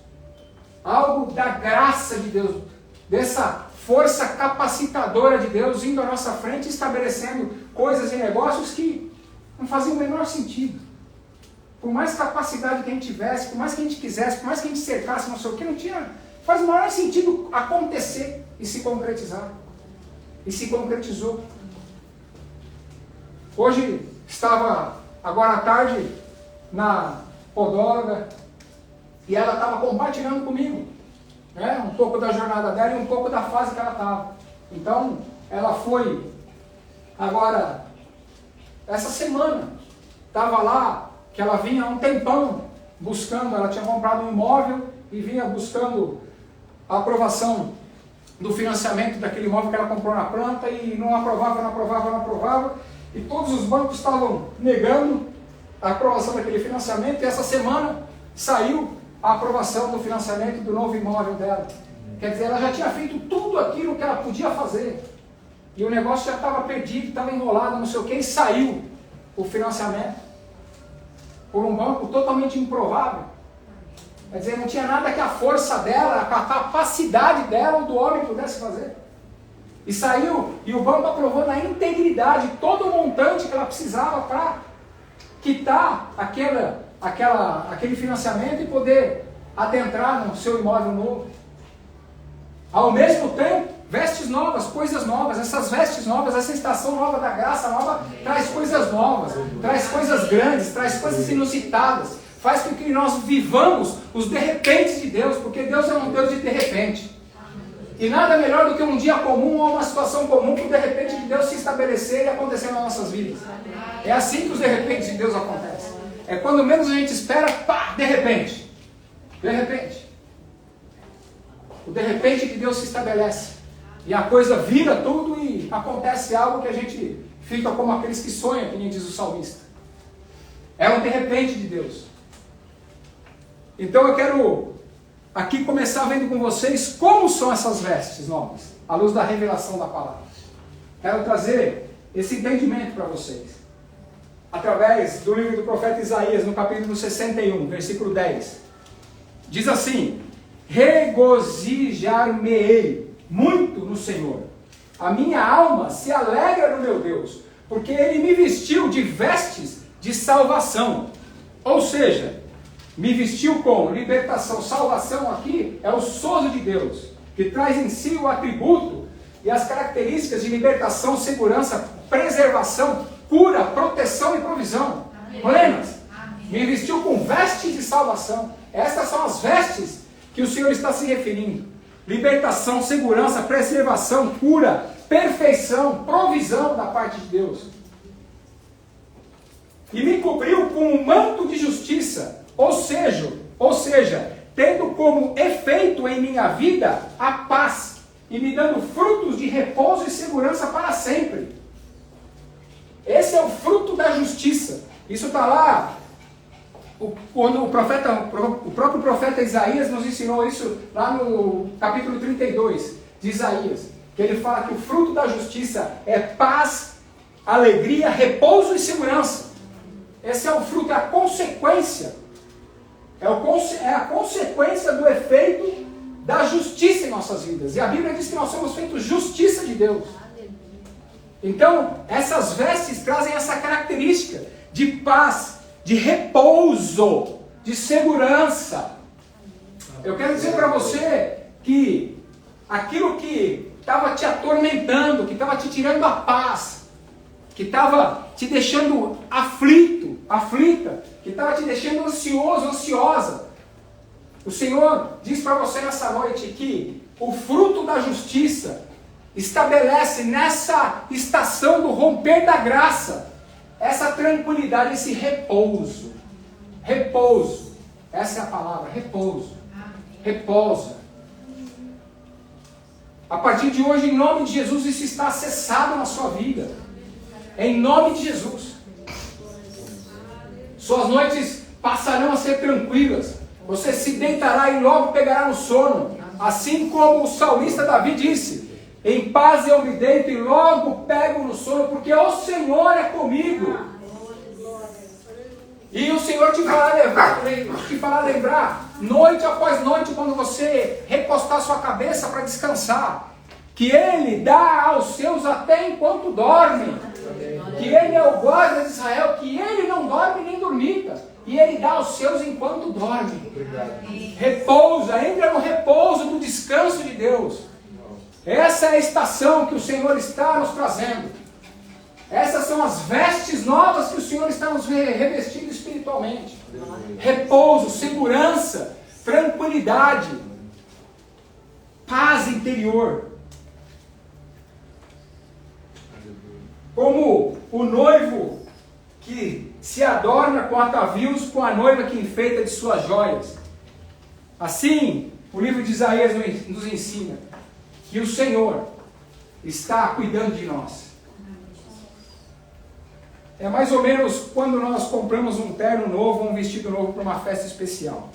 algo da graça de Deus, dessa força capacitadora de Deus indo à nossa frente, estabelecendo coisas em negócios que não faziam o menor sentido. Por mais capacidade que a gente tivesse, por mais que a gente quisesse, por mais que a gente cercasse, não sei o que, não tinha, faz o maior sentido acontecer e se concretizar. E se concretizou. Hoje estava, agora à tarde, na podóloga, e ela estava compartilhando comigo, né, um pouco da jornada dela e um pouco da fase que ela estava. Então, ela foi, agora, essa semana, estava lá, que ela vinha há um tempão buscando, ela tinha comprado um imóvel e vinha buscando a aprovação do financiamento daquele imóvel que ela comprou na planta e não aprovava, e todos os bancos estavam negando a aprovação daquele financiamento, e essa semana saiu a aprovação do financiamento do novo imóvel dela. Quer dizer, ela já tinha feito tudo aquilo que ela podia fazer, e o negócio já estava perdido, estava enrolado, não sei o que, e saiu o financiamento por um banco totalmente improvável. Quer dizer, não tinha nada que a força dela, a capacidade dela ou do homem pudesse fazer. E saiu, e o banco aprovou na integridade todo o montante que ela precisava para quitar aquele financiamento e poder adentrar no seu imóvel novo. Ao mesmo tempo, vestes novas, coisas novas. Essas vestes novas, essa estação nova da graça nova, traz coisas novas, traz coisas grandes, traz coisas inusitadas, faz com que nós vivamos os de repente de Deus, porque Deus é um Deus de repente. E nada melhor do que um dia comum ou uma situação comum que o de repente de Deus se estabelecer e acontecer nas nossas vidas. É assim que os de repente de Deus acontecem. É quando menos a gente espera, pá, de repente. De repente. O de repente de Deus se estabelece. E a coisa vira tudo e acontece algo que a gente fica como aqueles que sonham, que nem diz o salmista. É um de repente de Deus. Então eu quero aqui começar vendo com vocês como são essas vestes novas, à luz da revelação da palavra. Quero trazer esse entendimento para vocês. Através do livro do profeta Isaías, no capítulo 61, versículo 10. Diz assim: regozijar-me-ei muito no Senhor. A minha alma se alegra no meu Deus, porque Ele me vestiu de vestes de salvação. Ou seja, me vestiu com libertação. Salvação aqui é o sozo de Deus, que traz em si o atributo e as características de libertação, segurança, preservação, cura, proteção e provisão. Plenas. Me vestiu com vestes de salvação. Estas são as vestes que o Senhor está se referindo. Libertação, segurança, preservação, cura, perfeição, provisão da parte de Deus. E me cobriu com um manto de justiça, ou seja, tendo como efeito em minha vida a paz, e me dando frutos de repouso e segurança para sempre. Esse é o fruto da justiça. Isso está lá, quando o próprio profeta Isaías nos ensinou isso, lá no capítulo 32 de Isaías, que ele fala que o fruto da justiça é paz, alegria, repouso e segurança. Esse é o fruto, é a consequência. É a consequência do efeito da justiça em nossas vidas. E a Bíblia diz que nós somos feitos justiça de Deus. Então, essas vestes trazem essa característica de paz, de repouso, de segurança, Eu quero dizer para você que aquilo que estava te atormentando, que estava te tirando a paz, que estava te deixando aflito, aflita, que estava te deixando ansioso, ansiosa, o Senhor diz para você nessa noite que o fruto da justiça estabelece nessa estação do romper da graça essa tranquilidade, esse repouso. Repouso. Essa é a palavra, repouso. Repousa. A partir de hoje, em nome de Jesus, isso está acessado na sua vida. Em nome de Jesus. Suas noites passarão a ser tranquilas. Você se deitará e logo pegará no sono. Assim como o salmista Davi disse: em paz eu me deito e logo pego no sono, porque o Senhor é comigo. E o Senhor te fará lembrar, noite após noite, quando você recostar sua cabeça para descansar, que Ele dá aos seus até enquanto dormem. Que Ele é o guarda de Israel, que Ele não dorme nem dormita. E Ele dá aos seus enquanto dorme. Repousa, entra no repouso do descanso de Deus. Essa é a estação que o Senhor está nos trazendo. Essas são as vestes novas que o Senhor está nos revestindo espiritualmente. Repouso, segurança, tranquilidade, paz interior. Como o noivo que se adorna com atavios, com a noiva que enfeita de suas joias. Assim, o livro de Isaías nos ensina que o Senhor está cuidando de nós. É mais ou menos quando nós compramos um terno novo, um vestido novo para uma festa especial.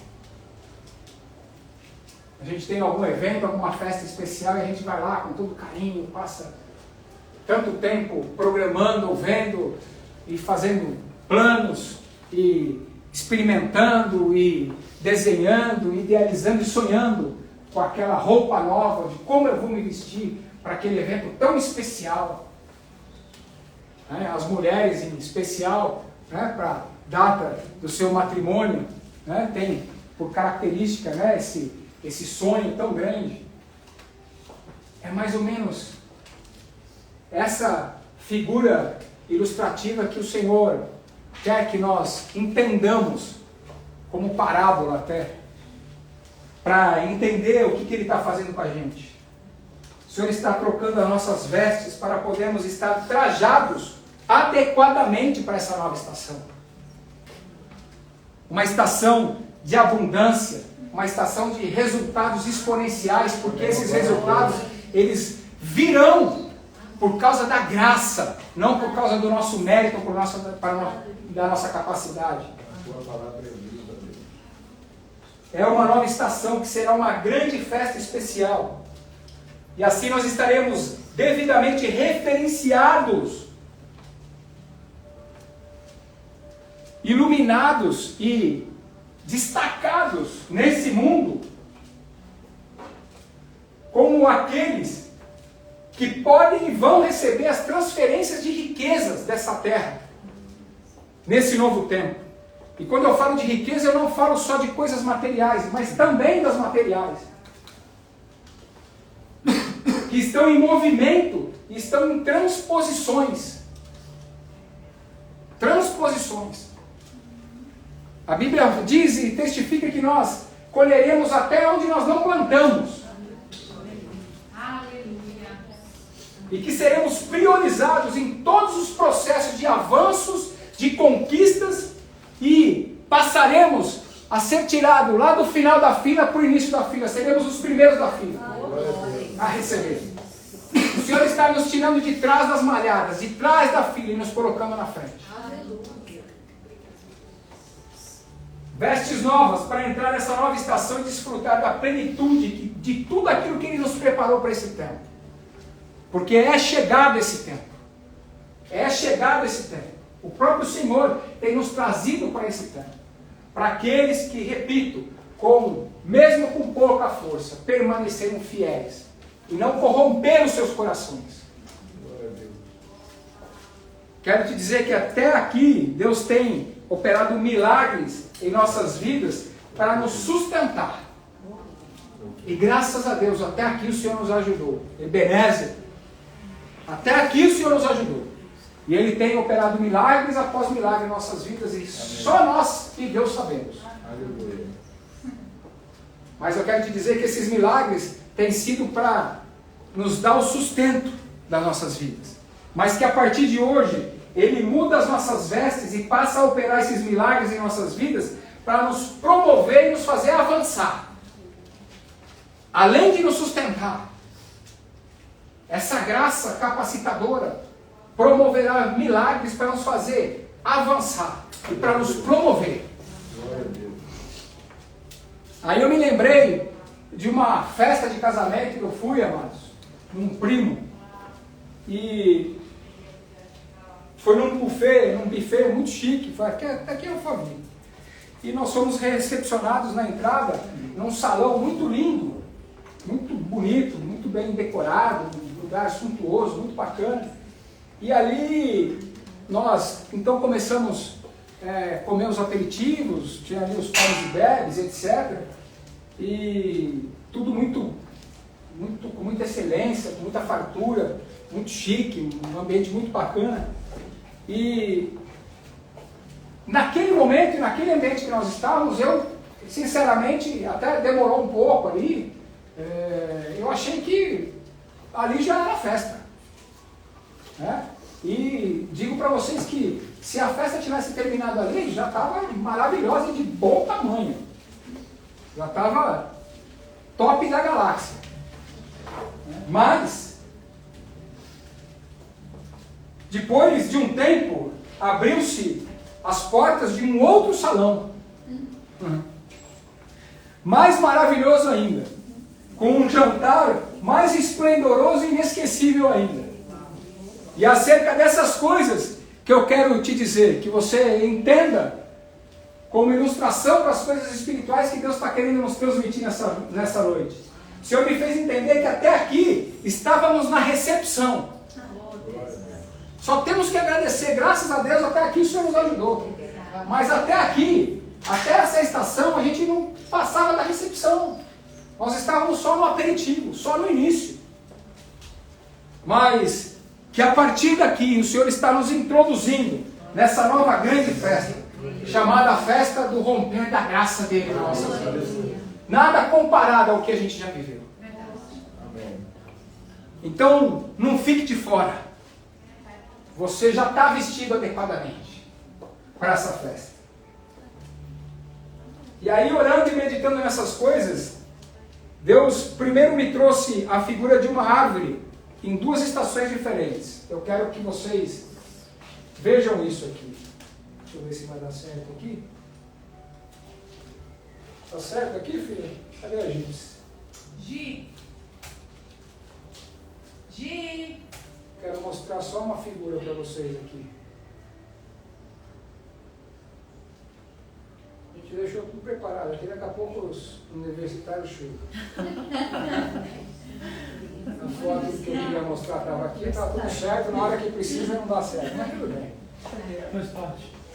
A gente tem algum evento, alguma festa especial e a gente vai lá com todo carinho, passa tanto tempo programando, vendo e fazendo planos e experimentando e desenhando, idealizando e sonhando com aquela roupa nova, de como eu vou me vestir para aquele evento tão especial. As mulheres em especial, para a data do seu matrimônio, tem por característica esse sonho tão grande. É mais ou menos essa figura ilustrativa que o Senhor quer que nós entendamos como parábola até, para entender o que Ele está fazendo com a gente. O Senhor está trocando as nossas vestes para podermos estar trajados adequadamente para essa nova estação. Uma estação de abundância, uma estação de resultados exponenciais, porque esses resultados, eles virão por causa da graça, não por causa do nosso mérito, da nossa capacidade. É uma nova estação que será uma grande festa especial. E assim nós estaremos devidamente referenciados, iluminados e destacados nesse mundo como aqueles que podem e vão receber as transferências de riquezas dessa terra nesse novo tempo. E quando eu falo de riqueza, eu não falo só de coisas materiais, mas também das materiais, que estão em movimento e estão em transposições. Transposições. A Bíblia diz e testifica que nós colheremos até onde nós não plantamos. Aleluia. E que seremos priorizados em todos os processos de avanços, de conquistas, e passaremos a ser tirados lá do final da fila para o início da fila. Seremos os primeiros da fila a receber. O Senhor está nos tirando de trás das malhadas, de trás da fila, e nos colocando na frente. Vestes novas para entrar nessa nova estação e desfrutar da plenitude de tudo aquilo que Ele nos preparou para esse tempo. Porque é chegado esse tempo. É chegado esse tempo. O próprio Senhor tem nos trazido para esse tempo. Para aqueles que, repito, mesmo com pouca força, permaneceram fiéis e não corromperam seus corações. Quero te dizer que até aqui Deus tem operado milagres em nossas vidas para nos sustentar. E graças a Deus, até aqui o Senhor nos ajudou. Ebenezer. Até aqui o Senhor nos ajudou. E Ele tem operado milagres após milagres em nossas vidas. E só nós e Deus sabemos. Aleluia. Mas eu quero te dizer que esses milagres têm sido para nos dar o sustento das nossas vidas. Mas que a partir de hoje, Ele muda as nossas vestes e passa a operar esses milagres em nossas vidas para nos promover e nos fazer avançar. Além de nos sustentar, essa graça capacitadora promoverá milagres para nos fazer avançar e para nos promover. Aí eu me lembrei de uma festa de casamento que eu fui, amados, num primo. E foi num buffet muito chique, foi aqui eu falei. E nós fomos recepcionados na entrada, num salão muito lindo, muito bonito, muito bem decorado, um lugar suntuoso, muito bacana. E ali nós então começamos a comer os aperitivos, tinha ali os panos e bebes, etc. E tudo com muita excelência, com muita fartura, muito chique, um ambiente muito bacana. E naquele momento, naquele ambiente que nós estávamos, eu, sinceramente, até demorou um pouco ali, eu achei que ali já era festa. Né? E digo para vocês que se a festa tivesse terminado ali, já estava maravilhosa e de bom tamanho. Já estava top da galáxia. Mas, depois de um tempo, abriu-se as portas de um outro salão. Mais maravilhoso ainda. Com um jantar mais esplendoroso e inesquecível ainda. E acerca dessas coisas que eu quero te dizer, que você entenda como ilustração para as coisas espirituais que Deus está querendo nos transmitir nessa noite. O Senhor me fez entender que até aqui estávamos na recepção. Só temos que agradecer, graças a Deus, até aqui o Senhor nos ajudou. Mas até aqui, até essa estação, a gente não passava da recepção. Nós estávamos só no aperitivo, só no início. Mas que a partir daqui o Senhor está nos introduzindo nessa nova grande festa, chamada a festa do romper da graça dele na nossa vida. Nada comparado ao que a gente já viveu. Então, não fique de fora. Você já está vestido adequadamente para essa festa. E aí, orando e meditando nessas coisas, Deus primeiro me trouxe a figura de uma árvore em duas estações diferentes. Eu quero que vocês vejam isso aqui. Deixa eu ver se vai dar certo aqui. Tá certo aqui, filha? Cadê a Gips? Gi. Quero mostrar só uma figura para vocês aqui. A gente deixou tudo preparado. Aqui daqui a pouco os universitários chegam. A foto que eu queria mostrar estava aqui, está tudo certo. Na hora que precisa não dá certo. Mas tudo bem.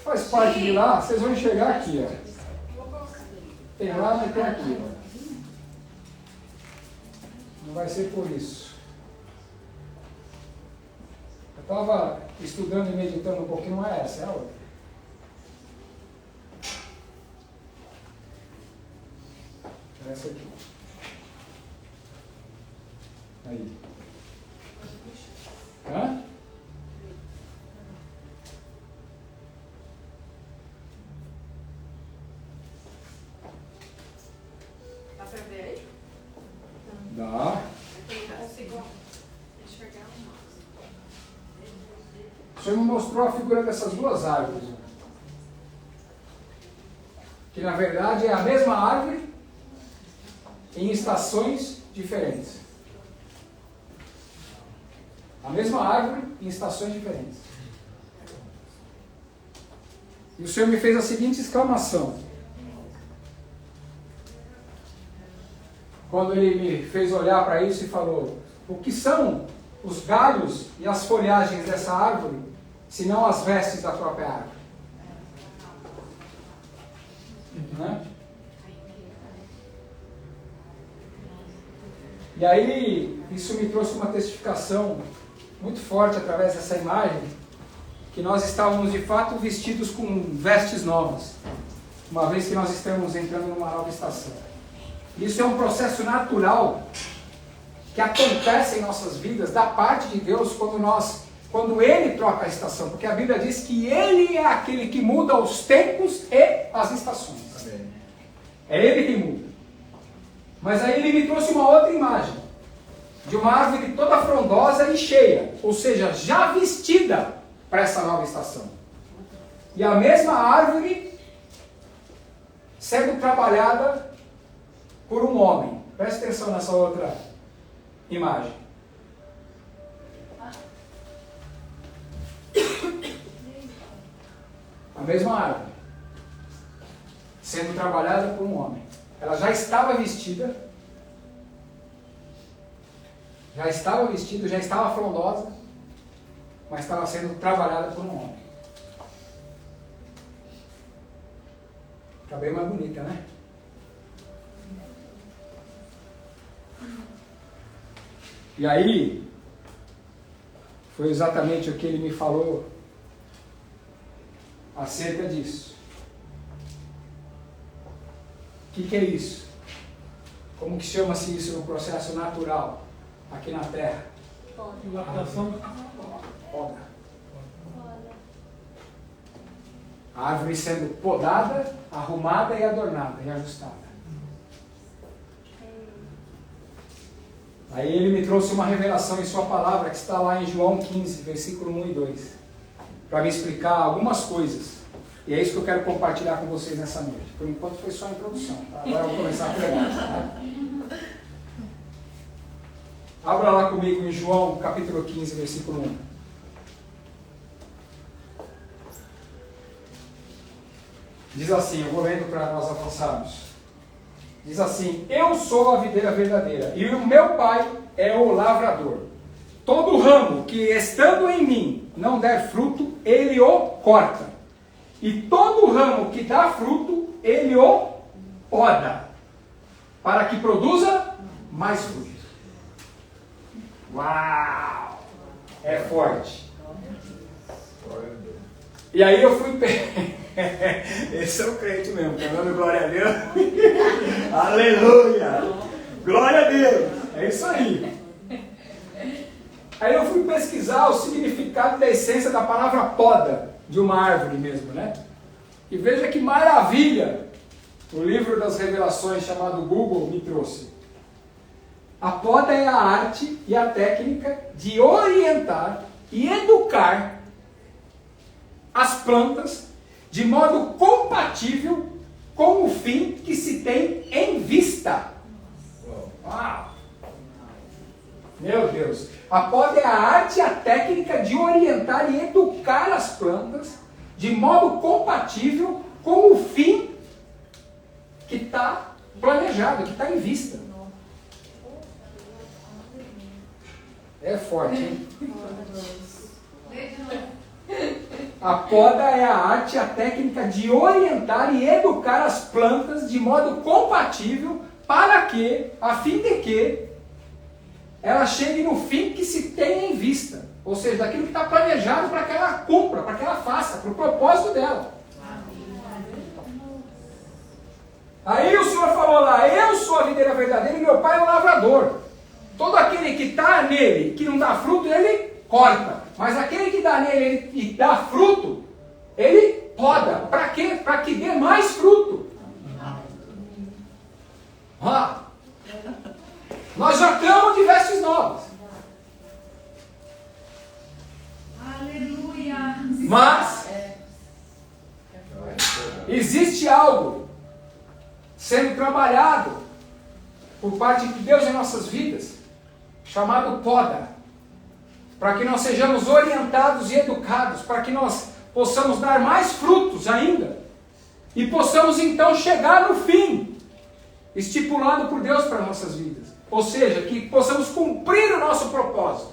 Faz parte de lá. Vocês vão enxergar aqui, ó. Tem lá, mas tem aqui, ó. Não vai ser por isso. Eu estava estudando e meditando um pouquinho, não é essa, é a outra. É essa aqui. Aí. Hã? Dá pra ver aí? Dá. Eu consigo enxergar O Senhor me mostrou a figura dessas duas árvores. Que na verdade é a mesma árvore em estações diferentes. A mesma árvore em estações diferentes. E o Senhor me fez a seguinte exclamação. Quando Ele me fez olhar para isso e falou: o que são os galhos e as folhagens dessa árvore, senão as vestes da própria árvore? Né? E aí, isso me trouxe uma testificação muito forte através dessa imagem, que nós estávamos de fato vestidos com vestes novas, uma vez que nós estamos entrando numa nova estação. Isso é um processo natural que acontece em nossas vidas, da parte de Deus, quando Ele troca a estação, porque a Bíblia diz que Ele é aquele que muda os tempos e as estações. Amém. É Ele que muda. Mas aí Ele me trouxe uma outra imagem, de uma árvore toda frondosa e cheia, ou seja, já vestida para essa nova estação. E a mesma árvore sendo trabalhada por um homem. Preste atenção nessa outra imagem. A mesma árvore sendo trabalhada por um homem. Ela já estava vestida, já estava frondosa, mas estava sendo trabalhada por um homem. Está bem mais bonita, né? E aí, foi exatamente o que ele me falou acerca disso. O que é isso? Como que chama-se isso no processo natural, aqui na Terra? Poda. A árvore sendo podada, arrumada e adornada e ajustada. Aí ele me trouxe uma revelação em sua palavra, que está lá em João 15, versículo 1 e 2, para me explicar algumas coisas. E é isso que eu quero compartilhar com vocês nessa noite. Por enquanto foi só a introdução, tá? Agora eu vou começar a pregar. Tá? Abra lá comigo em João capítulo 15, versículo 1. Diz assim, eu vou lendo para nós avançarmos. Diz assim: eu sou a videira verdadeira, e o meu pai é o lavrador. Todo ramo que estando em mim não der fruto, ele o corta. E todo ramo que dá fruto, ele o poda, para que produza mais fruto. Uau! É forte. E aí eu fui... Esse é o crente mesmo, tá dando glória a Deus? Aleluia! Glória a Deus! É isso aí. Aí eu fui pesquisar o significado da essência da palavra poda, de uma árvore mesmo, né? E veja que maravilha o livro das revelações chamado Google me trouxe. A poda é a arte e a técnica de orientar e educar as plantas de modo compatível com o fim que se tem em vista. Uau! Meu Deus! A poda é a arte e a técnica de orientar e educar as plantas de modo compatível com o fim que está planejado, que está em vista. É forte, hein? A poda é a arte e a técnica de orientar e educar as plantas de modo compatível para que, a fim de que, ela chegue no fim que se tem em vista. Ou seja, daquilo que está planejado para que ela cumpra, para que ela faça, para o propósito dela. Aí o Senhor falou lá: eu sou a videira verdadeira e meu pai é o lavrador. Todo aquele que está nele, que não dá fruto, ele corta. Mas aquele que dá nele e dá fruto, ele poda. Para quê? Para que dê mais fruto. Nós já estamos de vestes novas. Aleluia. Mas existe algo sendo trabalhado por parte de Deus em nossas vidas, chamado poda, para que nós sejamos orientados e educados, para que nós possamos dar mais frutos ainda, e possamos então chegar no fim estipulado por Deus para nossas vidas. Ou seja, que possamos cumprir o nosso propósito,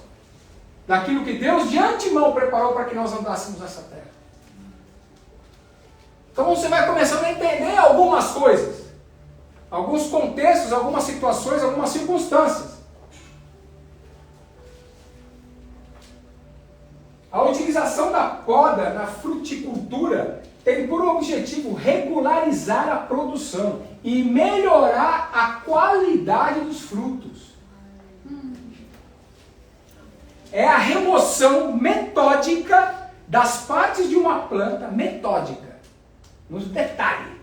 daquilo que Deus de antemão preparou para que nós andássemos nessa terra. Então você vai começando a entender algumas coisas, alguns contextos, algumas situações, algumas circunstâncias. poda na fruticultura tem por objetivo regularizar a produção e melhorar a qualidade dos frutos. É a remoção metódica das partes de uma planta, metódica, nos detalhes,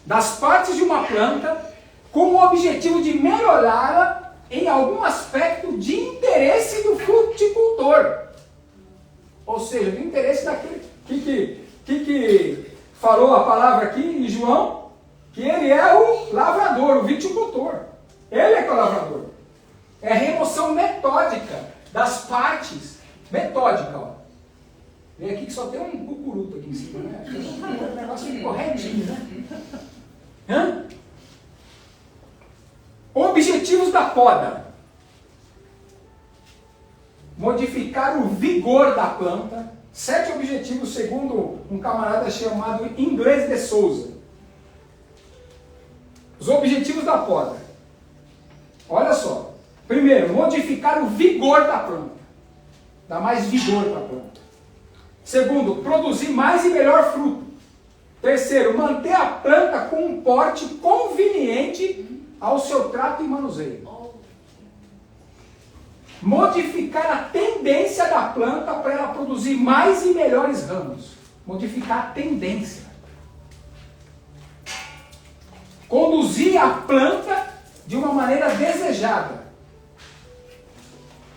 das partes de uma planta com o objetivo de melhorá-la em algum aspecto de interesse do fruticultor. Ou seja, do interesse daquele que falou a palavra aqui em João, que ele é o lavrador, o viticultor. Ele é que é o lavrador. É a remoção metódica das partes. Metódica, ó. Vem aqui que só tem um cucuruto aqui em cima, né? O negócio ficou retinho, né? Hã? Objetivos da poda: modificar o vigor da planta. 7 objetivos, segundo um camarada chamado Inglês de Souza. Os objetivos da poda. Olha só. Primeiro, modificar o vigor da planta. Dar mais vigor para a planta. Segundo, produzir mais e melhor fruto. Terceiro, manter a planta com um porte conveniente ao seu trato e manuseio. Modificar a tendência da planta para ela produzir mais e melhores ramos. Modificar a tendência. Conduzir a planta de uma maneira desejada.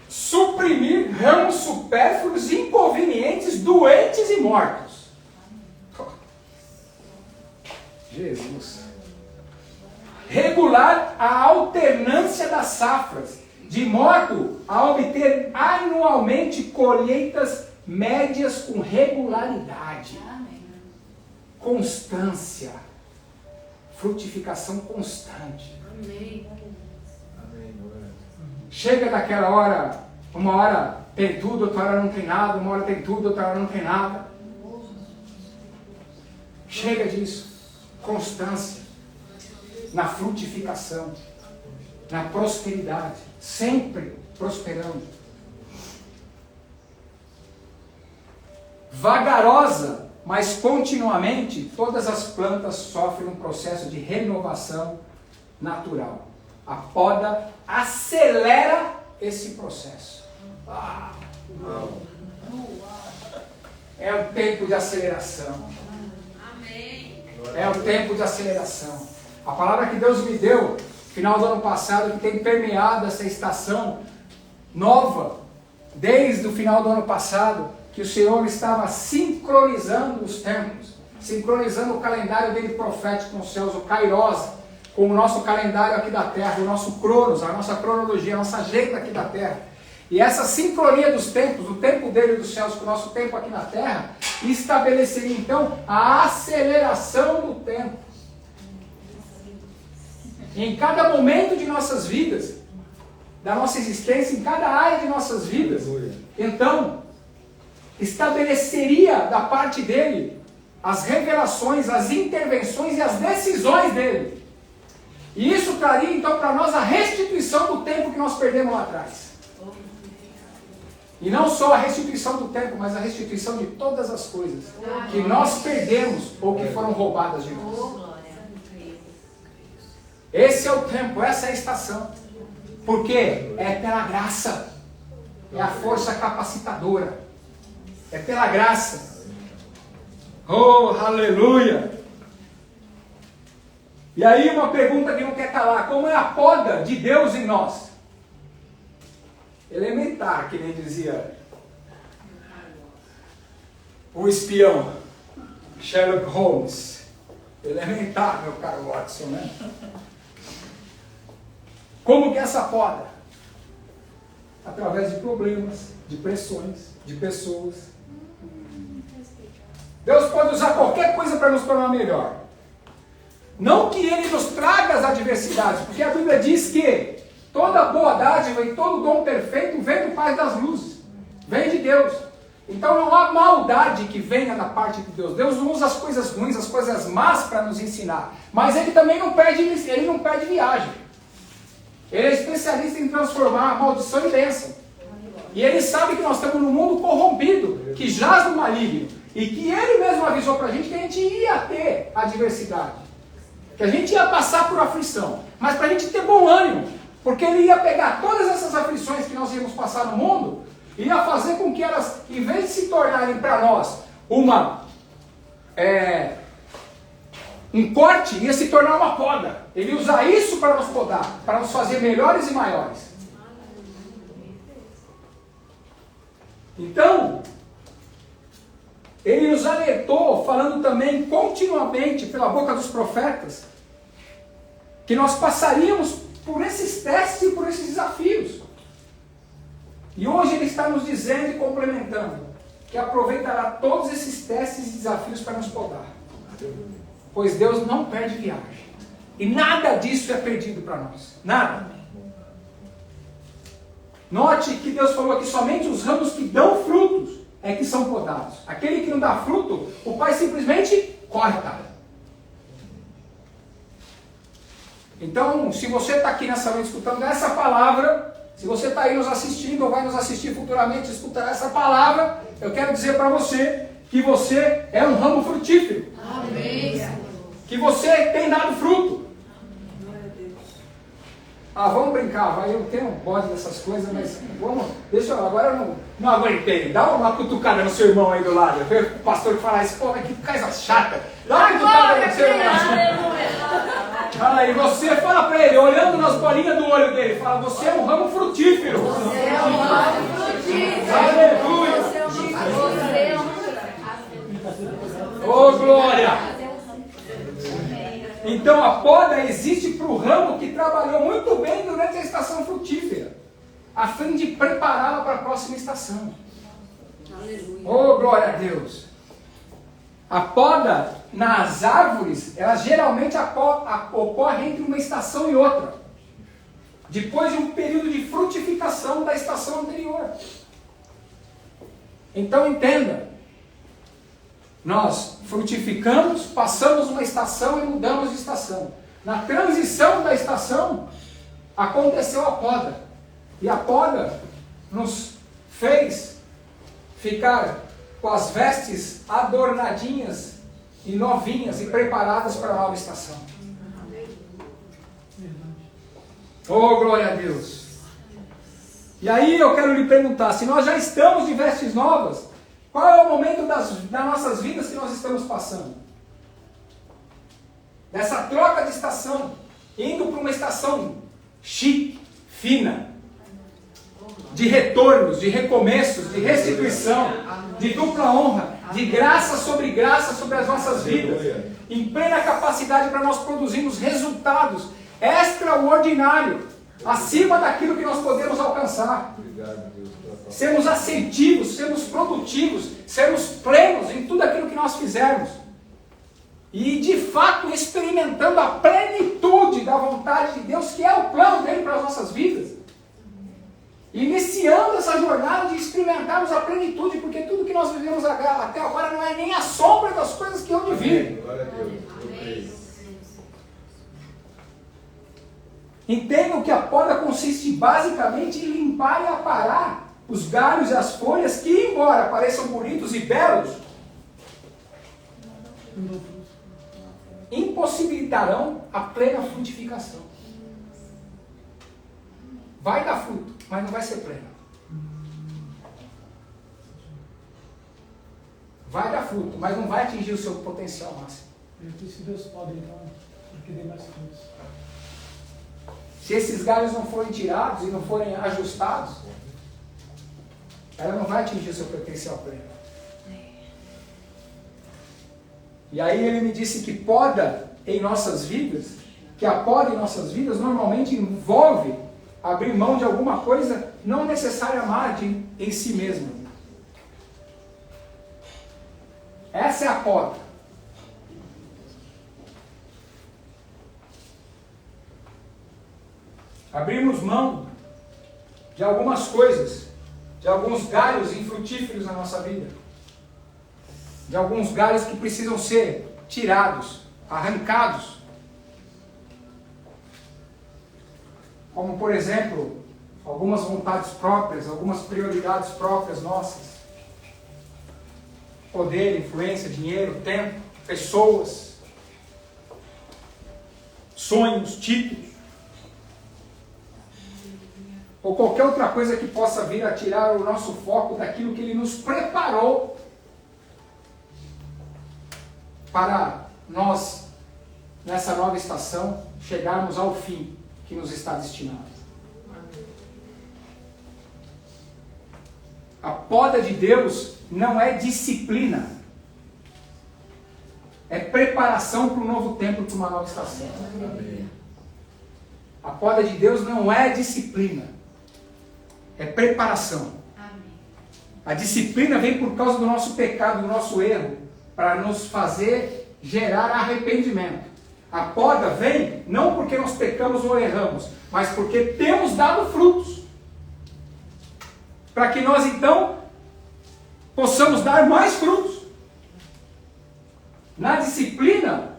Suprimir ramos supérfluos, inconvenientes, doentes e mortos. Jesus. Regular a alternância das safras, de modo a obter anualmente colheitas médias com regularidade. Constância. Frutificação constante. Amém. Chega daquela hora, uma hora tem tudo, outra hora não tem nada, uma hora tem tudo, outra hora não tem nada. Chega disso. Constância na frutificação, na prosperidade, sempre prosperando. Vagarosa, mas continuamente, todas as plantas sofrem um processo de renovação natural. A poda acelera esse processo. É o tempo de aceleração. É o tempo de aceleração. A palavra que Deus me deu, final do ano passado, que tem permeado essa estação nova, desde o final do ano passado, que o Senhor estava sincronizando os tempos, sincronizando o calendário dele profético nos céus, o Kairos, com o nosso calendário aqui da terra, o nosso Cronos, a nossa cronologia, a nossa agenda aqui da terra. E essa sincronia dos tempos, o tempo dele dos céus com o nosso tempo aqui na terra, estabeleceria então a aceleração do tempo. Em cada momento de nossas vidas, da nossa existência, em cada área de nossas vidas, então, estabeleceria da parte dele as revelações, as intervenções e as decisões dele. E isso traria então para nós a restituição do tempo que nós perdemos lá atrás. E não só a restituição do tempo, mas a restituição de todas as coisas que nós perdemos ou que foram roubadas de nós. Esse é o tempo, essa é a estação. Porque é pela graça. É a força capacitadora. É pela graça. Oh, aleluia! E aí uma pergunta que não quer calar. Como é a poda de Deus em nós? Elementar, que nem dizia o espião Sherlock Holmes. Elementar, meu caro Watson, né? Como que é essa poda? Através de problemas, de pressões, de pessoas. Deus pode usar qualquer coisa para nos tornar melhor. Não que Ele nos traga as adversidades, porque a Bíblia diz que toda boa dádiva e todo dom perfeito vem do Pai das luzes. Vem de Deus. Então não há maldade que venha da parte de Deus. Deus não usa as coisas ruins, as coisas más para nos ensinar. Mas Ele também não perde viagem. Ele é especialista em transformar a maldição em bênção. E Ele sabe que nós estamos num mundo corrompido. que jaz no maligno, e que ele mesmo avisou para a gente que a gente ia ter adversidade, que a gente ia passar por aflição, mas para a gente ter bom ânimo, porque ele ia pegar todas essas aflições que nós íamos passar no mundo, e ia fazer com que elas, em vez de se tornarem para nós um corte, ia se tornar uma poda. Ele ia usar isso para nos podar, para nos fazer melhores e maiores. Então, ele nos alertou, falando também continuamente pela boca dos profetas, que nós passaríamos por esses testes e por esses desafios. E hoje ele está nos dizendo e complementando que aproveitará todos esses testes e desafios para nos podar. Pois Deus não perde viagem. E nada disso é perdido para nós. Nada. Note que Deus falou que somente os ramos que dão frutos é que são podados. Aquele que não dá fruto, o Pai simplesmente corta. Então, se você está aqui nessa noite escutando essa palavra, se você está aí nos assistindo ou vai nos assistir futuramente escutar essa palavra, eu quero dizer para você que você é um ramo frutífero. Amém. Que você tem dado fruto. Vamos brincar, vai, eu tenho um bode dessas coisas, mas vamos, deixa eu, agora eu não aguentei. Dá uma cutucada no seu irmão aí do lado. Eu vejo o pastor que fala isso, pô, mas que coisa chata. Dá uma cutucada no seu irmão. Fala aí, você fala para ele, olhando nas bolinhas do olho dele, fala, você é um ramo frutífero. Você é um ramo frutífero. Aleluia. Você é um Oh, glória. Então a poda existe para o ramo que trabalhou muito bem durante a estação frutífera, a fim de prepará-la para a próxima estação. Aleluia. Oh, glória a Deus! A poda nas árvores, ela geralmente ocorre entre uma estação e outra, depois de um período de frutificação da estação anterior. Então entenda, nós frutificamos, passamos uma estação e mudamos de estação. Na transição da estação, aconteceu a poda. E a poda nos fez ficar com as vestes adornadinhas e novinhas e preparadas para a nova estação. Oh, glória a Deus! E aí eu quero lhe perguntar, se nós já estamos de vestes novas, qual é o momento das nossas vidas que nós estamos passando? Dessa troca de estação, indo para uma estação chique, fina, de retornos, de recomeços, de restituição, de dupla honra, de graça sobre as nossas vidas, em plena capacidade para nós produzirmos resultados extraordinários, acima daquilo que nós podemos alcançar. Sermos assertivos, sermos produtivos, sermos plenos em tudo aquilo que nós fizermos. E de fato experimentando a plenitude da vontade de Deus, que é o plano dele para as nossas vidas. Iniciando essa jornada de experimentarmos a plenitude, porque tudo que nós vivemos até agora não é nem a sombra das coisas que hão de vir. Entendam que a poda consiste basicamente em limpar e aparar os galhos e as folhas que, embora pareçam bonitos e belos, impossibilitarão a plena frutificação. Vai dar fruto, mas não vai ser pleno. Vai dar fruto, mas não vai atingir o seu potencial máximo. Se Deus pode, então, porque dê mais frutos. Se esses galhos não forem tirados e não forem ajustados, ela não vai atingir o seu potencial pleno. E aí ele me disse que poda em nossas vidas, que a poda em nossas vidas normalmente envolve abrir mão de alguma coisa não necessariamente em si mesma. Essa é a poda. Abrirmos mão de algumas coisas, de alguns galhos infrutíferos na nossa vida, de alguns galhos que precisam ser tirados, arrancados, como por exemplo, algumas vontades próprias, algumas prioridades próprias nossas, poder, influência, dinheiro, tempo, pessoas, sonhos, títulos, ou qualquer outra coisa que possa vir a tirar o nosso foco daquilo que Ele nos preparou para nós, nessa nova estação, chegarmos ao fim que nos está destinado. A poda de Deus não é disciplina, é preparação para um novo tempo, para uma nova estação. A poda de Deus não é disciplina, é preparação. A disciplina vem por causa do nosso pecado, do nosso erro, para nos fazer gerar arrependimento. A poda vem não porque nós pecamos ou erramos, mas porque temos dado frutos. Para que nós então possamos dar mais frutos. Na disciplina,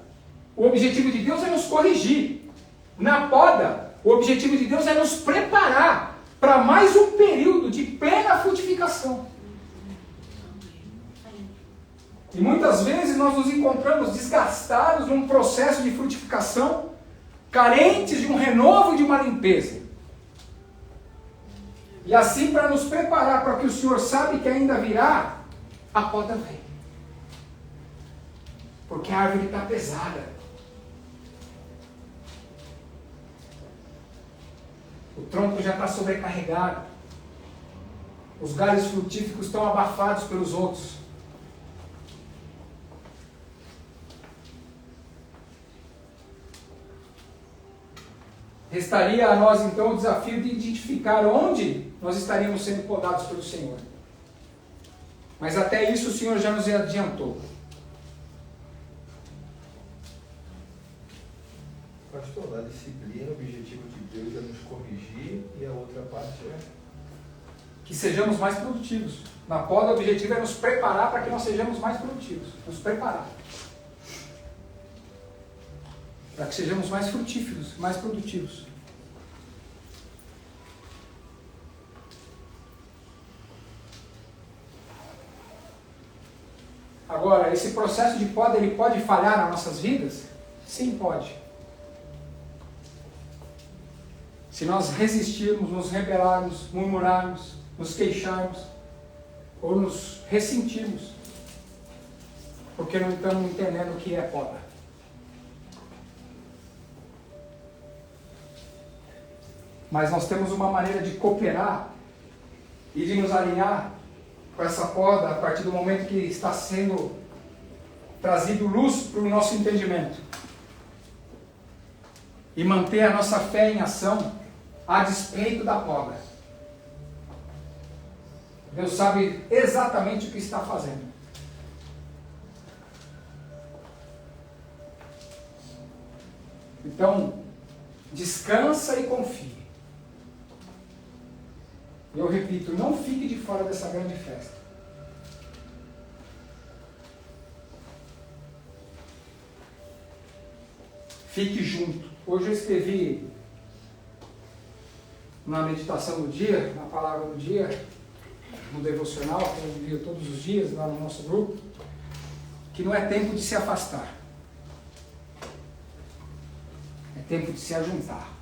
o objetivo de Deus é nos corrigir. Na poda, o objetivo de Deus é nos preparar para mais um período de plena frutificação. E muitas vezes nós nos encontramos desgastados num processo de frutificação, carentes de um renovo e de uma limpeza. E assim, para nos preparar para o que o Senhor sabe que ainda virá, a poda vem. Porque a árvore está pesada. O tronco já está sobrecarregado. Os galhos frutíferos estão abafados pelos outros. Restaria a nós então o desafio de identificar onde nós estaríamos sendo podados pelo Senhor. Mas até isso o Senhor já nos adiantou. Pastor, na disciplina, o objetivo de Deus é nos corrigir e a outra parte é... Que sejamos mais produtivos. Na poda, o objetivo é nos preparar para que nós sejamos mais produtivos. Nos preparar. Para que sejamos mais frutíferos, mais produtivos. Agora, esse processo de poda, ele pode falhar nas nossas vidas? Sim, pode. Se nós resistirmos, nos rebelarmos, murmurarmos, nos queixarmos, ou nos ressentirmos, porque não estamos entendendo o que é poda. Mas nós temos uma maneira de cooperar e de nos alinhar com essa poda a partir do momento que está sendo trazido luz para o nosso entendimento. E manter a nossa fé em ação a despeito da poda. Deus sabe exatamente o que está fazendo. Então, descansa e confie. Eu repito, não fique de fora dessa grande festa. Fique junto. Hoje eu escrevi na meditação do dia, na palavra do dia, no devocional, que eu envio todos os dias lá no nosso grupo, que não é tempo de se afastar. É tempo de se ajuntar.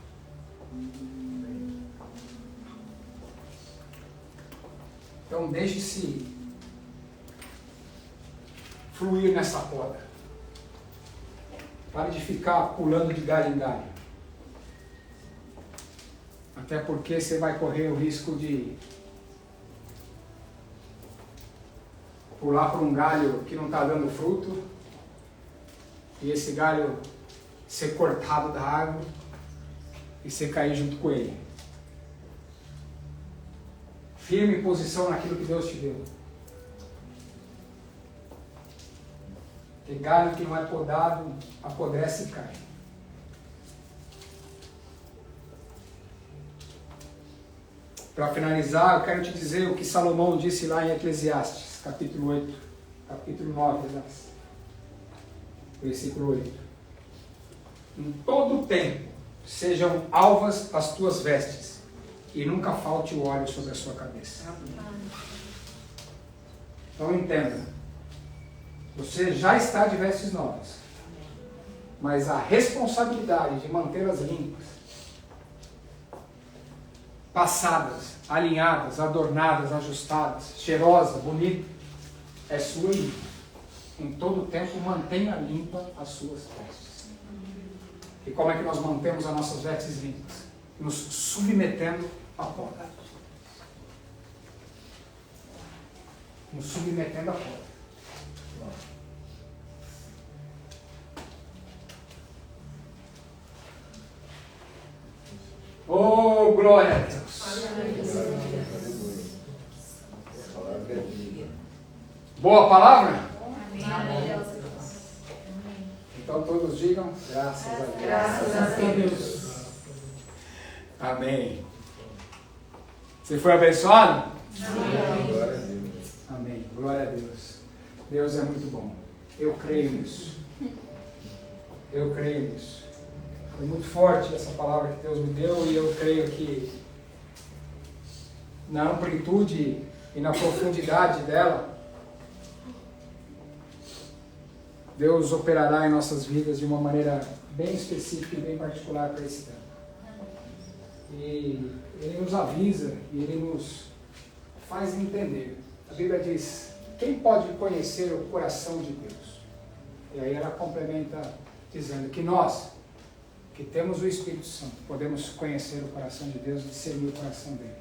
Então deixe-se fluir nessa poda. Pare de ficar pulando de galho em galho. Até porque você vai correr o risco de pular por um galho que não está dando fruto e esse galho ser cortado da árvore e você cair junto com ele. Firme posição naquilo que Deus te deu. Tem galho que não é podado, apodrece e cai. Para finalizar, eu quero te dizer o que Salomão disse lá em Eclesiastes, capítulo 8, capítulo 9, versículo 8. Em todo o tempo sejam alvas as tuas vestes, e nunca falte o óleo sobre a sua cabeça. Então entenda, Você já está de vestes novas. Mas a responsabilidade de mantê-las limpas, passadas, alinhadas, adornadas, ajustadas, cheirosa, bonita, é sua e minha. Em todo o tempo, mantenha limpa as suas vestes. E como é que nós mantemos as nossas vestes limpas? Nos submetendo à poda. Nos submetendo à poda. Oh, glória a Deus! Boa palavra? Amém. Então todos digam graças a Deus. Graças a Deus. Amém. Você foi abençoado? Glória a Deus. Amém. Glória a Deus. Deus é muito bom. Eu creio nisso. Eu creio nisso. Foi muito forte essa palavra que Deus me deu e eu creio que na amplitude e na profundidade dela, Deus operará em nossas vidas de uma maneira bem específica e bem particular para esse tempo. E Ele nos avisa e Ele nos faz entender. A Bíblia diz, quem pode conhecer o coração de Deus? E aí ela complementa dizendo que nós, que temos o Espírito Santo, podemos conhecer o coração de Deus e discernir o coração dele.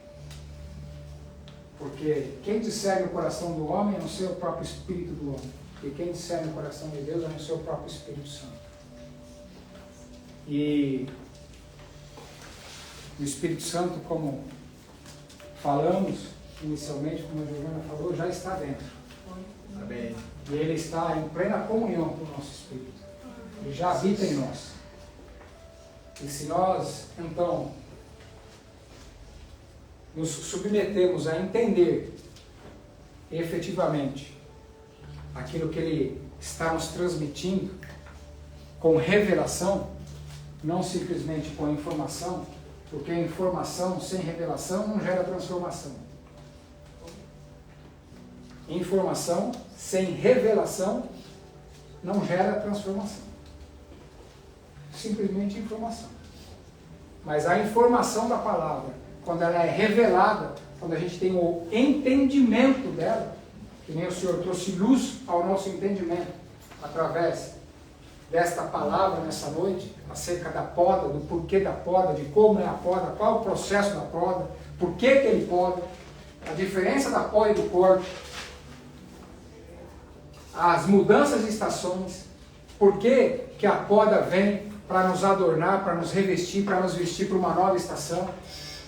Porque quem discerne o coração do homem é no seu próprio Espírito do homem. E quem discerne o coração de Deus é no seu próprio Espírito Santo. E o Espírito Santo, como falamos inicialmente, como a Giovana falou, já está dentro. Amém. E Ele está em plena comunhão com o nosso Espírito. Ele já habita em nós. E se nós, então, nos submetemos a entender efetivamente aquilo que Ele está nos transmitindo com revelação, não simplesmente com informação, porque a informação sem revelação não gera transformação. Informação sem revelação não gera transformação. Simplesmente informação. Mas a informação da palavra, quando ela é revelada, quando a gente tem o entendimento dela, que nem o Senhor trouxe luz ao nosso entendimento, através desta palavra nessa noite, acerca da poda, do porquê da poda, de como é a poda, qual é o processo da poda, por que ele poda, a diferença da poda e do corte, as mudanças de estações, por que a poda vem para nos adornar, para nos revestir, para nos vestir para uma nova estação,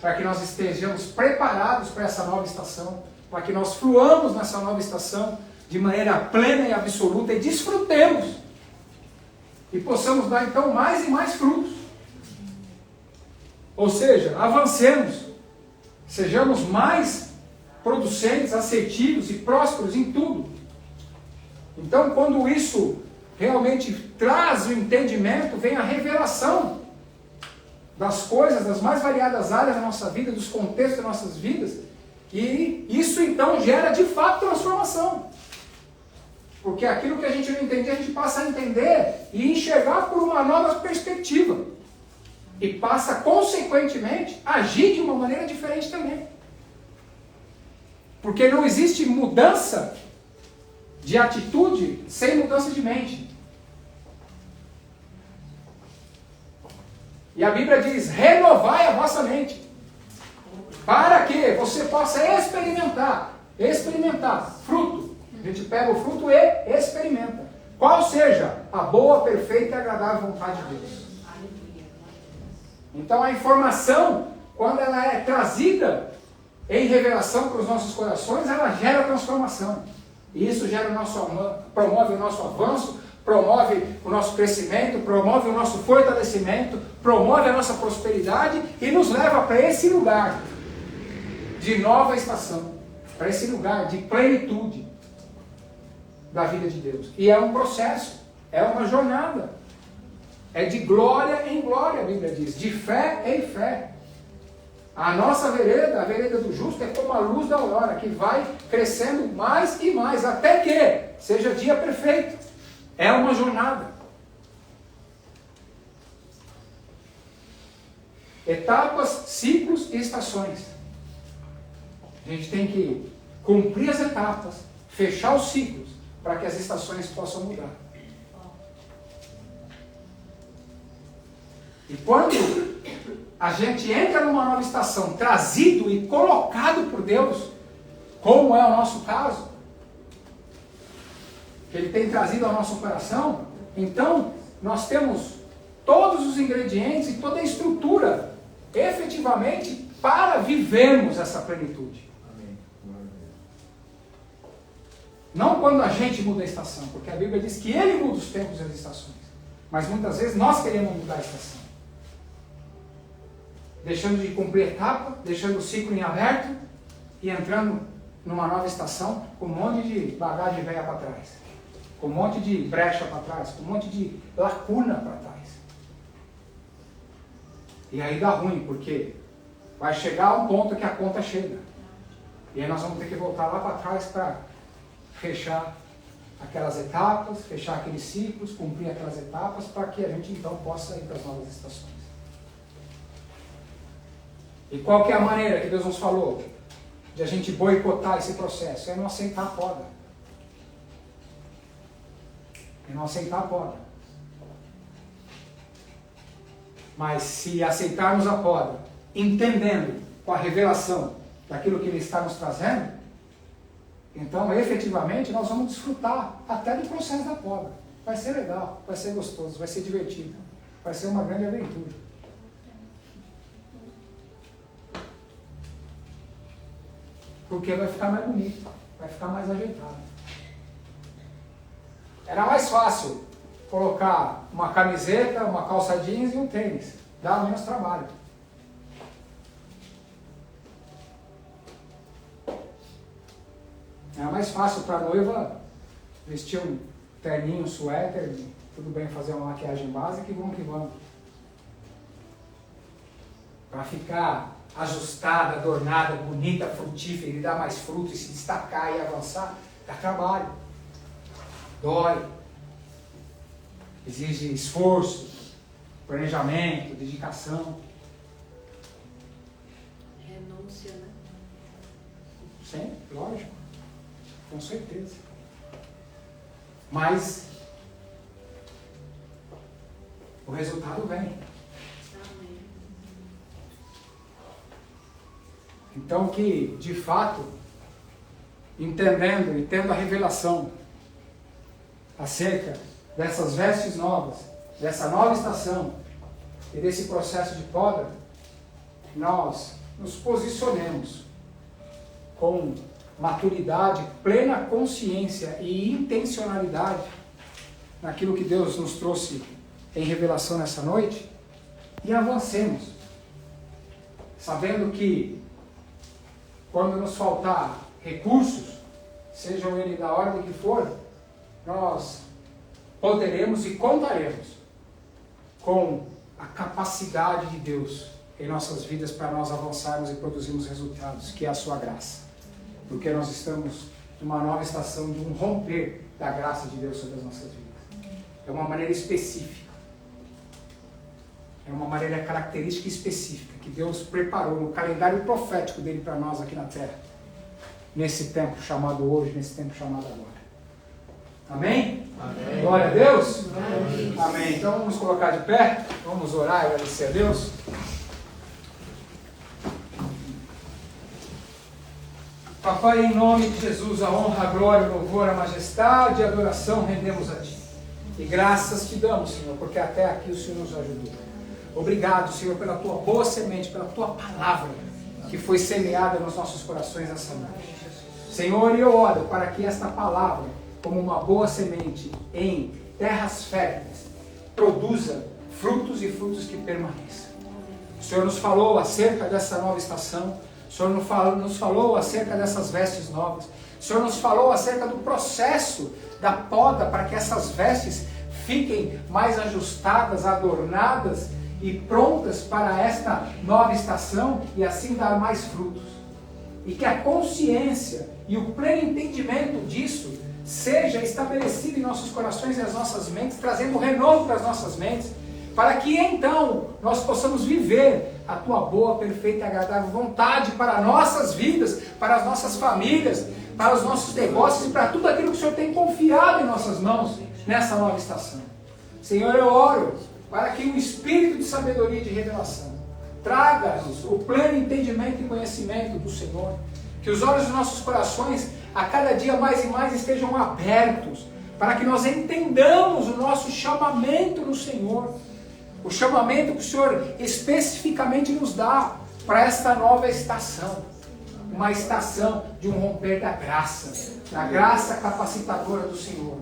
para que nós estejamos preparados para essa nova estação, para que nós fluamos nessa nova estação de maneira plena e absoluta e desfrutemos e possamos dar então mais e mais frutos. Ou seja, avancemos, sejamos mais producentes, assertivos e prósperos em tudo. Então, quando isso realmente traz o entendimento, vem a revelação das coisas, das mais variadas áreas da nossa vida, dos contextos das nossas vidas, e isso então gera de fato transformação. Porque aquilo que a gente não entendia, a gente passa a entender e enxergar por uma nova perspectiva. E passa, consequentemente, a agir de uma maneira diferente também. Porque não existe mudança de atitude sem mudança de mente. E a Bíblia diz, renovai a vossa mente. Para que você possa experimentar fruto. A gente pega o fruto e experimenta. Qual seja a boa, perfeita e agradável vontade de Deus. Então a informação, quando ela é trazida em revelação para os nossos corações, ela gera transformação. E isso gera promove o nosso avanço, promove o nosso crescimento, promove o nosso fortalecimento, promove a nossa prosperidade e nos leva para esse lugar de nova estação, para esse lugar de plenitude da vida de Deus. E é um processo, é uma jornada, é de glória em glória, a Bíblia diz, de fé em fé. A nossa vereda, a vereda do justo, é como a luz da aurora, que vai crescendo mais e mais, até que seja dia perfeito. É uma jornada. Etapas, ciclos e estações. A gente tem que cumprir as etapas, fechar os ciclos, para que as estações possam mudar. E quando a gente entra numa nova estação, trazido e colocado por Deus, como é o nosso caso, que Ele tem trazido ao nosso coração, então nós temos todos os ingredientes e toda a estrutura, efetivamente, para vivermos essa plenitude. Amém. Não quando a gente muda a estação, porque a Bíblia diz que Ele muda os tempos e as estações. Mas muitas vezes nós queremos mudar a estação. Deixando de cumprir a etapa, deixando o ciclo em aberto e entrando numa nova estação com um monte de bagagem velha para trás, com um monte de brecha para trás, com um monte de lacuna para trás. E aí dá ruim, porque vai chegar a um ponto que a conta chega. E aí nós vamos ter que voltar lá para trás para fechar aquelas etapas, fechar aqueles ciclos, cumprir aquelas etapas, para que a gente então possa ir para as novas estações. E qual que é a maneira que Deus nos falou de a gente boicotar esse processo? É não aceitar a poda. É não aceitar a poda. Mas se aceitarmos a poda, entendendo com a revelação daquilo que Ele está nos trazendo, então efetivamente nós vamos desfrutar até do processo da poda. Vai ser legal, vai ser gostoso, vai ser divertido, vai ser uma grande aventura. Porque vai ficar mais bonito, vai ficar mais ajeitado. Era mais fácil colocar uma camiseta, uma calça jeans e um tênis. Dá menos trabalho. Era mais fácil para a noiva vestir um terninho, um suéter, tudo bem fazer uma maquiagem básica e vamos que vamos. Para ficar ajustada, adornada, bonita, frutífera, e dar mais fruto e se destacar e avançar, dá trabalho, dói, exige esforço, planejamento, dedicação. Renúncia, né? Sim, lógico, com certeza. Mas o resultado vem. Então que, de fato, entendendo e tendo a revelação acerca dessas vestes novas, dessa nova estação e desse processo de poda, nós nos posicionemos com maturidade, plena consciência e intencionalidade naquilo que Deus nos trouxe em revelação nessa noite e avancemos, sabendo que quando nos faltar recursos, sejam eles da ordem que for, nós poderemos e contaremos com a capacidade de Deus em nossas vidas para nós avançarmos e produzirmos resultados, que é a sua graça. Porque nós estamos numa nova estação de um romper da graça de Deus sobre as nossas vidas. É uma maneira específica. É uma maneira característica específica que Deus preparou no calendário profético dele para nós aqui na Terra. Nesse tempo chamado hoje, nesse tempo chamado agora. Amém? Amém. Glória a Deus? Amém. Amém. Então vamos colocar de pé, vamos orar e agradecer a Deus. Papai, em nome de Jesus, a honra, a glória, o louvor, a majestade e a adoração rendemos a Ti. E graças Te damos, Senhor, porque até aqui o Senhor nos ajudou. Obrigado, Senhor, pela Tua boa semente, pela Tua palavra que foi semeada nos nossos corações essa noite. Senhor, eu oro para que esta palavra, como uma boa semente em terras férteis, produza frutos e frutos que permaneçam. O Senhor nos falou acerca dessa nova estação, o Senhor nos falou acerca dessas vestes novas, o Senhor nos falou acerca do processo da poda para que essas vestes fiquem mais ajustadas, adornadas e prontas para esta nova estação e assim dar mais frutos. E que a consciência e o pleno entendimento disso seja estabelecido em nossos corações e nas nossas mentes, trazendo renovo para as nossas mentes, para que então nós possamos viver a tua boa, perfeita e agradável vontade para nossas vidas, para as nossas famílias, para os nossos negócios e para tudo aquilo que o Senhor tem confiado em nossas mãos nessa nova estação. Senhor, eu oro para que o Espírito de sabedoria e de revelação traga-nos o pleno entendimento e conhecimento do Senhor, que os olhos dos nossos corações a cada dia mais e mais estejam abertos, para que nós entendamos o nosso chamamento no Senhor, o chamamento que o Senhor especificamente nos dá para esta nova estação, uma estação de um romper da graça capacitadora do Senhor,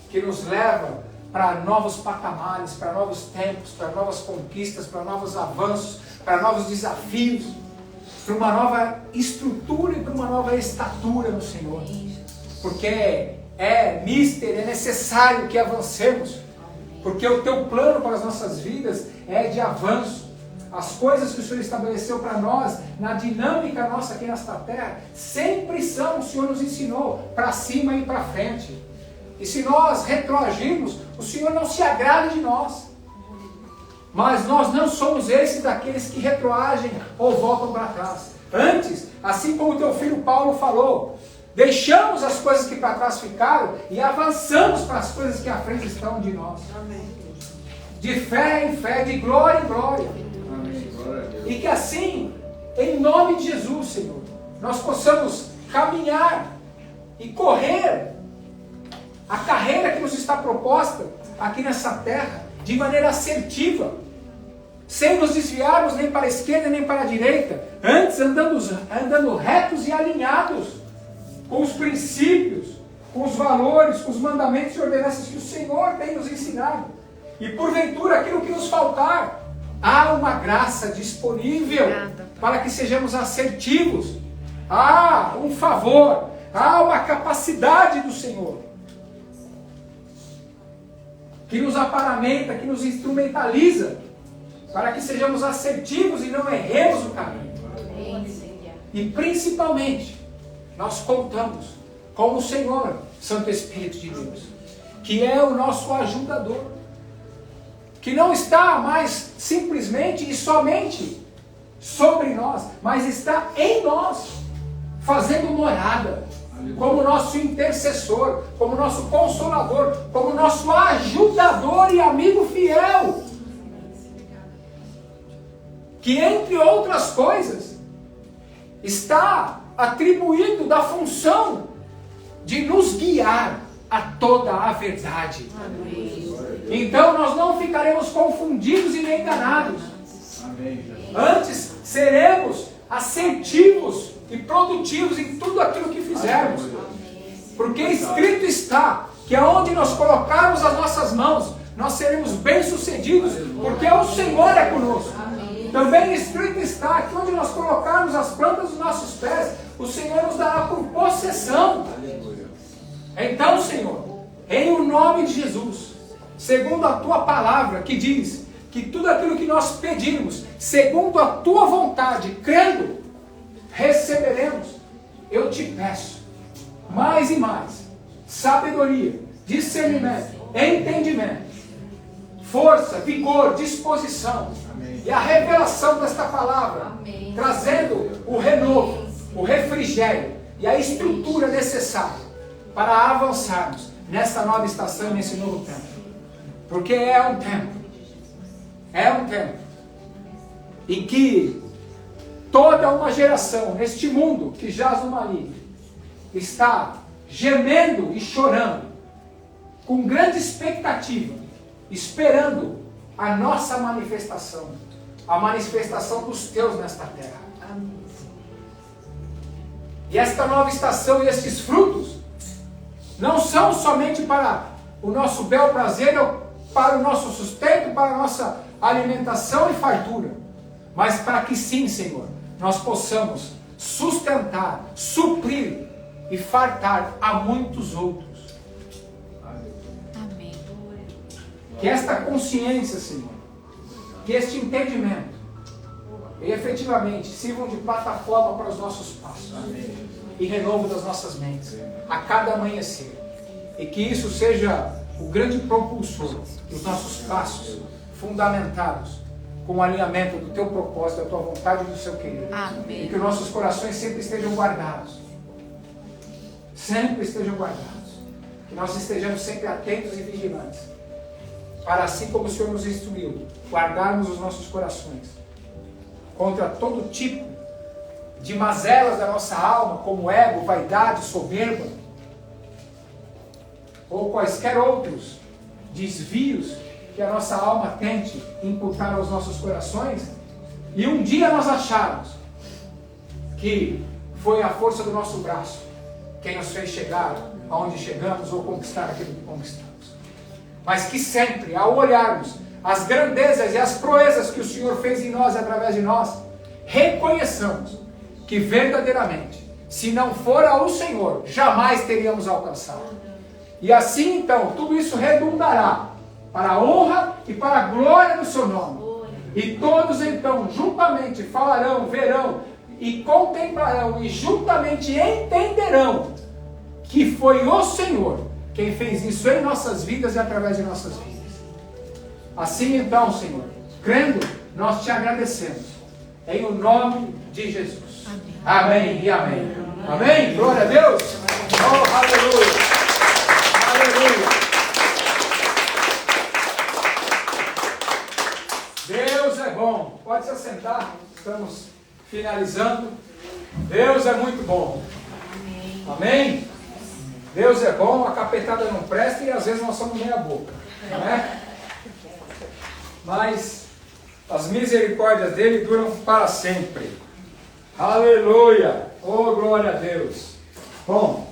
que nos leva para novos patamares, para novos tempos, para novas conquistas, para novos avanços, para novos desafios, para uma nova estrutura e para uma nova estatura no Senhor. Porque é necessário que avancemos, porque o teu plano para as nossas vidas é de avanço. As coisas que o Senhor estabeleceu para nós, na dinâmica nossa aqui nesta terra, sempre são, o Senhor nos ensinou, para cima e para frente. E se nós retroagirmos, o Senhor não se agrada de nós. Mas nós não somos esses daqueles que retroagem ou voltam para trás. Antes, assim como o teu filho Paulo falou, deixamos as coisas que para trás ficaram e avançamos para as coisas que à frente estão de nós. Amém. De fé em fé, de glória em glória. Amém. E que assim, em nome de Jesus, Senhor, nós possamos caminhar e correr a carreira que nos está proposta aqui nessa terra de maneira assertiva, sem nos desviarmos nem para a esquerda nem para a direita, antes andando retos e alinhados com os princípios, com os valores, com os mandamentos e ordenanças que o Senhor tem nos ensinado. E porventura aquilo que nos faltar, há uma graça disponível para que sejamos assertivos. Há um favor, há uma capacidade do Senhor que nos aparamenta, que nos instrumentaliza, para que sejamos assertivos e não erremos o caminho. E principalmente, nós contamos com o Senhor, Santo Espírito de Deus, que é o nosso ajudador, que não está mais simplesmente e somente sobre nós, mas está em nós, fazendo morada, como nosso intercessor, como nosso consolador, como nosso ajudador e amigo fiel, que entre outras coisas está atribuído da função de nos guiar a toda a verdade. Amém. Então nós não ficaremos confundidos e nem enganados. Amém. Antes seremos assertivos e produtivos em tudo aquilo que fizermos, porque escrito está que aonde nós colocarmos as nossas mãos, nós seremos bem-sucedidos, porque o Senhor é conosco. Também escrito está que onde nós colocarmos as plantas dos nossos pés, o Senhor nos dará por possessão. Então, Senhor, em o nome de Jesus, segundo a tua palavra, que diz que tudo aquilo que nós pedirmos, segundo a tua vontade, crendo, receberemos. Eu te peço mais e mais sabedoria, discernimento, entendimento, força, vigor, disposição. Amém. E a revelação desta palavra. Amém. Trazendo o renovo, o refrigério e a estrutura necessária para avançarmos nesta nova estação e nesse novo tempo. Porque é um tempo em que toda uma geração neste mundo que jaz no maligno está gemendo e chorando com grande expectativa, esperando a nossa manifestação, a manifestação dos teus nesta terra. Amém. E esta nova estação e estes frutos não são somente para o nosso bel prazer, para o nosso sustento, para a nossa alimentação e fartura, mas para que sim, Senhor, nós possamos sustentar, suprir e fartar a muitos outros. Amém. Que esta consciência, Senhor, que este entendimento e efetivamente sirvam de plataforma para os nossos passos e renovo das nossas mentes a cada amanhecer, e que isso seja o grande propulsor dos nossos passos, fundamentados com o alinhamento do teu propósito, da tua vontade e do seu querer. Amém. E que os nossos corações sempre estejam guardados, que nós estejamos sempre atentos e vigilantes, para, assim como o Senhor nos instruiu, guardarmos os nossos corações contra todo tipo de mazelas da nossa alma, como ego, vaidade, soberba, ou quaisquer outros desvios que a nossa alma tente imputar aos nossos corações, e um dia nós acharmos que foi a força do nosso braço quem nos fez chegar aonde chegamos ou conquistar aquilo que conquistamos. Mas que sempre, ao olharmos as grandezas e as proezas que o Senhor fez em nós e através de nós, reconheçamos que verdadeiramente, se não fora o Senhor, jamais teríamos alcançado. E assim então, tudo isso redundará para a honra e para a glória do seu nome. E todos então, juntamente falarão, verão e contemplarão e juntamente entenderão que foi o Senhor quem fez isso em nossas vidas e através de nossas vidas. Assim então, Senhor, crendo, nós te agradecemos. Em o nome de Jesus. Amém e amém. Amém? Glória a Deus. Oh, aleluia. Aleluia. Deus é bom. Pode se assentar. Estamos finalizando. Deus é muito bom. Amém? Deus é bom, a capetada não presta e às vezes nós somos meia boca. Não é? Mas as misericórdias dele duram para sempre. Aleluia! Oh, glória a Deus! Bom,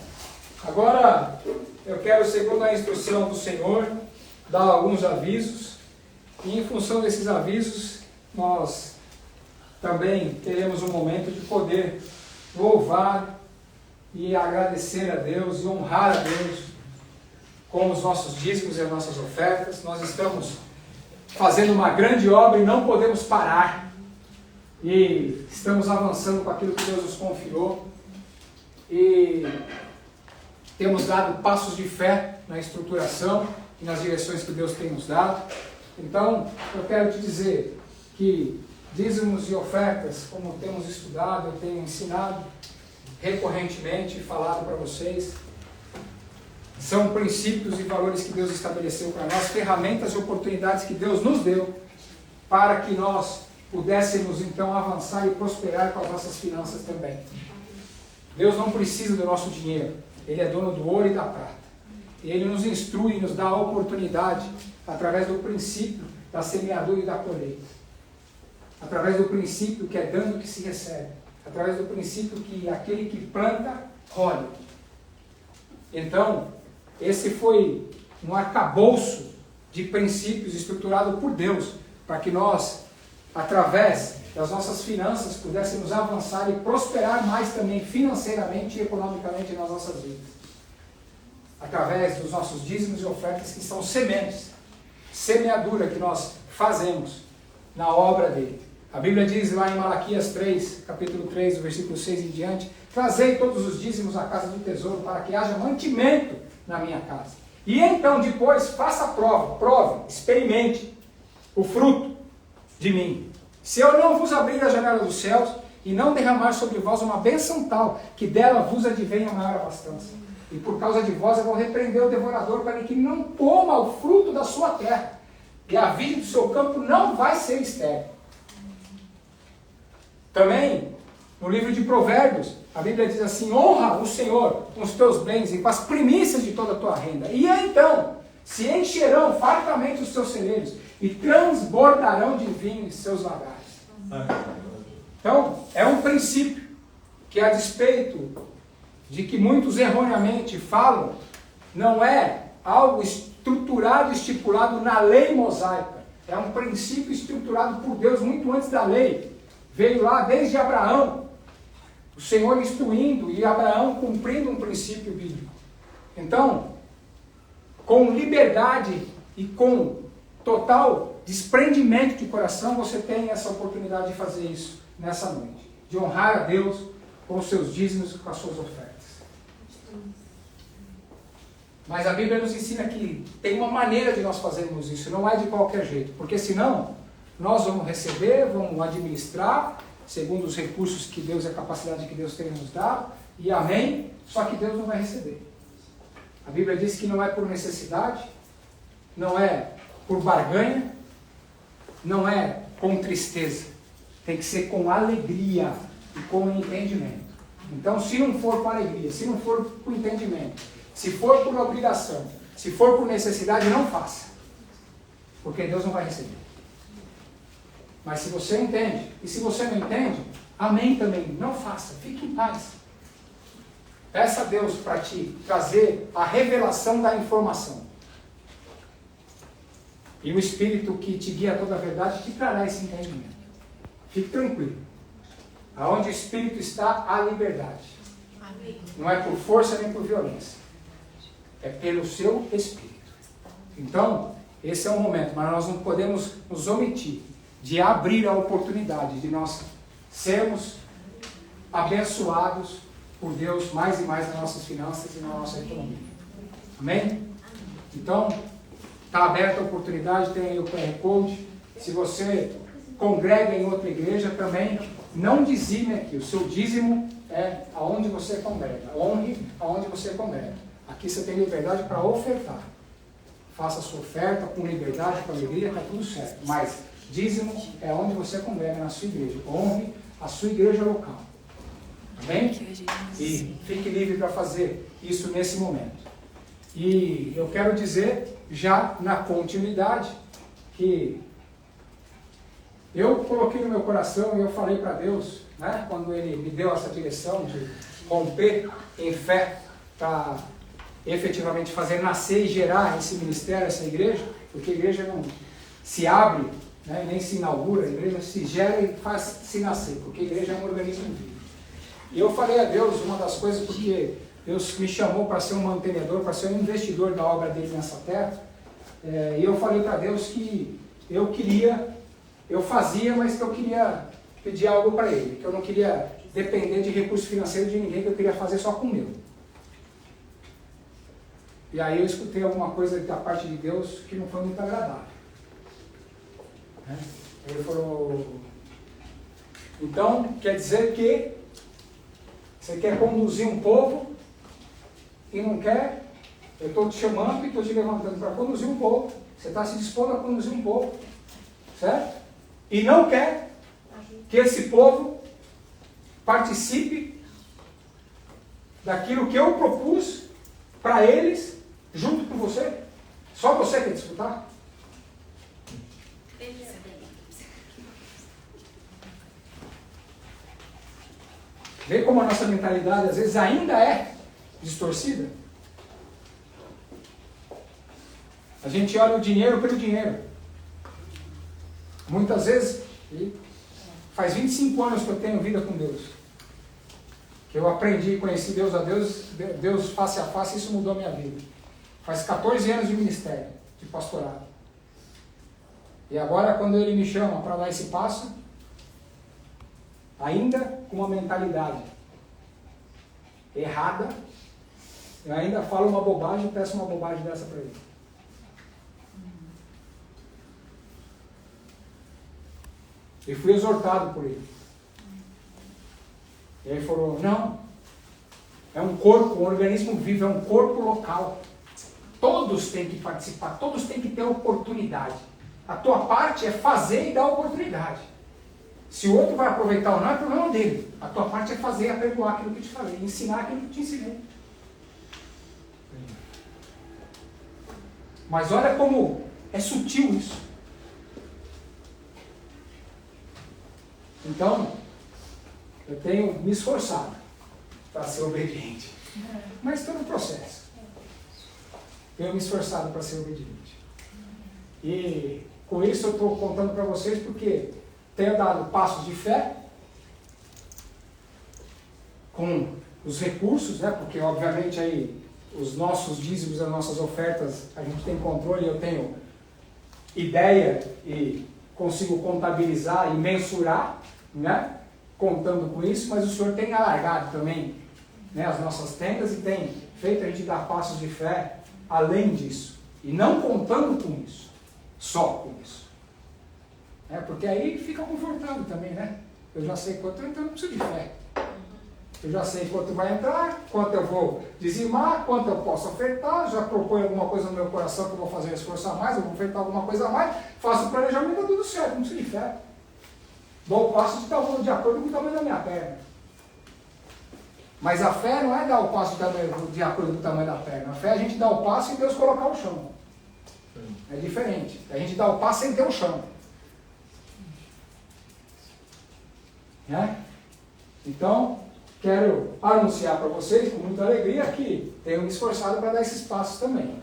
agora eu quero, segundo a instrução do Senhor, dar alguns avisos. E em função desses avisos, nós também teremos um momento de poder louvar e agradecer a Deus e honrar a Deus com os nossos dízimos e as nossas ofertas. Nós estamos fazendo uma grande obra e não podemos parar. E estamos avançando com aquilo que Deus nos confiou. E temos dado passos de fé na estruturação e nas direções que Deus tem nos dado. Então, eu quero te dizer que dízimos e ofertas, como temos estudado, eu tenho ensinado recorrentemente e falado para vocês, são princípios e valores que Deus estabeleceu para nós, ferramentas e oportunidades que Deus nos deu para que nós pudéssemos então avançar e prosperar com as nossas finanças também. Deus não precisa do nosso dinheiro, Ele é dono do ouro e da prata. E Ele nos instrui e nos dá a oportunidade através do princípio da semeadura e da colheita. Através do princípio que é dando que se recebe. Através do princípio que aquele que planta, colhe. Então, esse foi um arcabouço de princípios estruturado por Deus, para que nós, através das nossas finanças, pudéssemos avançar e prosperar mais também financeiramente e economicamente nas nossas vidas. Através dos nossos dízimos e ofertas, que são sementes, semeadura que nós fazemos na obra dele. A Bíblia diz lá em Malaquias 3, capítulo 3, versículo 6 em diante: trazei todos os dízimos à casa do tesouro, para que haja mantimento na minha casa. E então depois faça a prove, experimente o fruto de mim. Se eu não vos abrir a janela dos céus e não derramar sobre vós uma bênção tal, que dela vos advenha maior abastança. E por causa de vós eu vou repreender o devorador, para que não coma o fruto da sua terra, e a vide do seu campo não vai ser estéril. Também, no livro de Provérbios, a Bíblia diz assim: honra o Senhor com os teus bens e com as primícias de toda a tua renda. E então se encherão fartamente os teus celeiros e transbordarão de vinho em seus lagares. Então, é um princípio que, a despeito de que muitos erroneamente falam, não é algo estruturado, estipulado na lei mosaica. É um princípio estruturado por Deus muito antes da lei. Veio lá desde Abraão, o Senhor instruindo e Abraão cumprindo um princípio bíblico. Então, com liberdade e com total desprendimento de coração, você tem essa oportunidade de fazer isso nessa noite. De honrar a Deus com os seus dízimos e com as suas ofertas. Mas a Bíblia nos ensina que tem uma maneira de nós fazermos isso, não é de qualquer jeito, porque senão nós vamos receber, vamos administrar, segundo os recursos que Deus e a capacidade que Deus tem nos dado, e amém, só que Deus não vai receber. A Bíblia diz que não é por necessidade, não é por barganha, não é com tristeza, tem que ser com alegria e com entendimento. Então, se não for com alegria, se não for com entendimento, se for por obrigação, se for por necessidade, não faça. Porque Deus não vai receber. Mas se você entende, e se você não entende, amém também, não faça, fique em paz. Peça a Deus para te trazer a revelação da informação. E o Espírito que te guia a toda a verdade te trará esse entendimento. Fique tranquilo. Aonde o Espírito está, há liberdade. Não é por força nem por violência. É pelo seu Espírito. Então, esse é um momento, mas nós não podemos nos omitir de abrir a oportunidade de nós sermos abençoados por Deus mais e mais nas nossas finanças e na nossa economia. Amém? Então, está aberta a oportunidade, tem aí o QR Code. Se você congrega em outra igreja também, não dizime aqui. O seu dízimo é aonde você congrega. Honre aonde você congrega. Aqui você tem liberdade para ofertar. Faça a sua oferta com liberdade, com alegria, está tudo certo. Mas dízimo é onde você congrega, na sua igreja. Honre a sua igreja local. Amém? E fique livre para fazer isso nesse momento. E eu quero dizer, já na continuidade, que eu coloquei no meu coração e eu falei para Deus, né, quando Ele me deu essa direção de romper em fé para efetivamente fazer nascer e gerar esse ministério, essa igreja, porque a igreja não se abre, né, nem se inaugura, a igreja se gera e faz se nascer, porque a igreja é um organismo vivo. E eu falei a Deus uma das coisas, porque Deus me chamou para ser um mantenedor, para ser um investidor da obra dele nessa terra, e eu falei para Deus que eu fazia, mas que eu queria pedir algo para Ele, que eu não queria depender de recurso financeiro de ninguém, que eu queria fazer só com o meu. E aí eu escutei alguma coisa da parte de Deus que não foi muito agradável. Ele falou, então quer dizer que você quer conduzir um povo e não quer, eu estou te chamando e estou te levantando para conduzir um povo, você está se dispondo a conduzir um povo, certo? E não quer que esse povo participe daquilo que eu propus para eles, junto com você? Só você quer disputar? Vê como a nossa mentalidade às vezes ainda é distorcida? A gente olha o dinheiro pelo dinheiro. Muitas vezes, faz 25 anos que eu tenho vida com Deus. Que eu aprendi, conheci Deus a Deus face a face, isso mudou a minha vida. Faz 14 anos de ministério, de pastorado. E agora, quando Ele me chama para dar esse passo, ainda com uma mentalidade errada, eu ainda falo uma bobagem e peço uma bobagem dessa para Ele. E fui exortado por Ele. E ele falou, não, é um corpo, um organismo vivo, é um corpo local. Todos têm que participar, todos têm que ter oportunidade. A tua parte é fazer e dar oportunidade. Se o outro vai aproveitar ou não, é problema dele. A tua parte é fazer e aperfeiçoar aquilo que eu te falei, ensinar aquilo que eu te ensinei. Mas olha como é sutil isso. Então, eu tenho me esforçado para ser obediente. Mas estou no processo. Tenho me esforçado para ser obediente. E com isso eu estou contando para vocês porque tenho dado passos de fé com os recursos, né? Porque obviamente aí os nossos dízimos, as nossas ofertas, a gente tem controle, eu tenho ideia e consigo contabilizar e mensurar, né, contando com isso, mas o Senhor tem alargado também, né, as nossas tendas e tem feito a gente dar passos de fé além disso. E não contando com isso, só com isso. Porque aí fica confortável também, né? Eu já sei quanto eu entro, eu não preciso de fé. Eu já sei quanto vai entrar, quanto eu vou dizimar, quanto eu posso ofertar, já proponho alguma coisa no meu coração que eu vou fazer um esforço a mais, eu vou ofertar alguma coisa a mais, faço o planejamento, está tudo certo, não preciso de fé. Dou o passo de acordo com o tamanho da minha perna. Mas a fé não é dar o passo de acordo com o tamanho da perna. A fé é a gente dar o passo e Deus colocar o chão. É diferente. A gente dá o passo sem ter o chão. Então, quero anunciar para vocês com muita alegria que tenho me esforçado para dar esses passos também,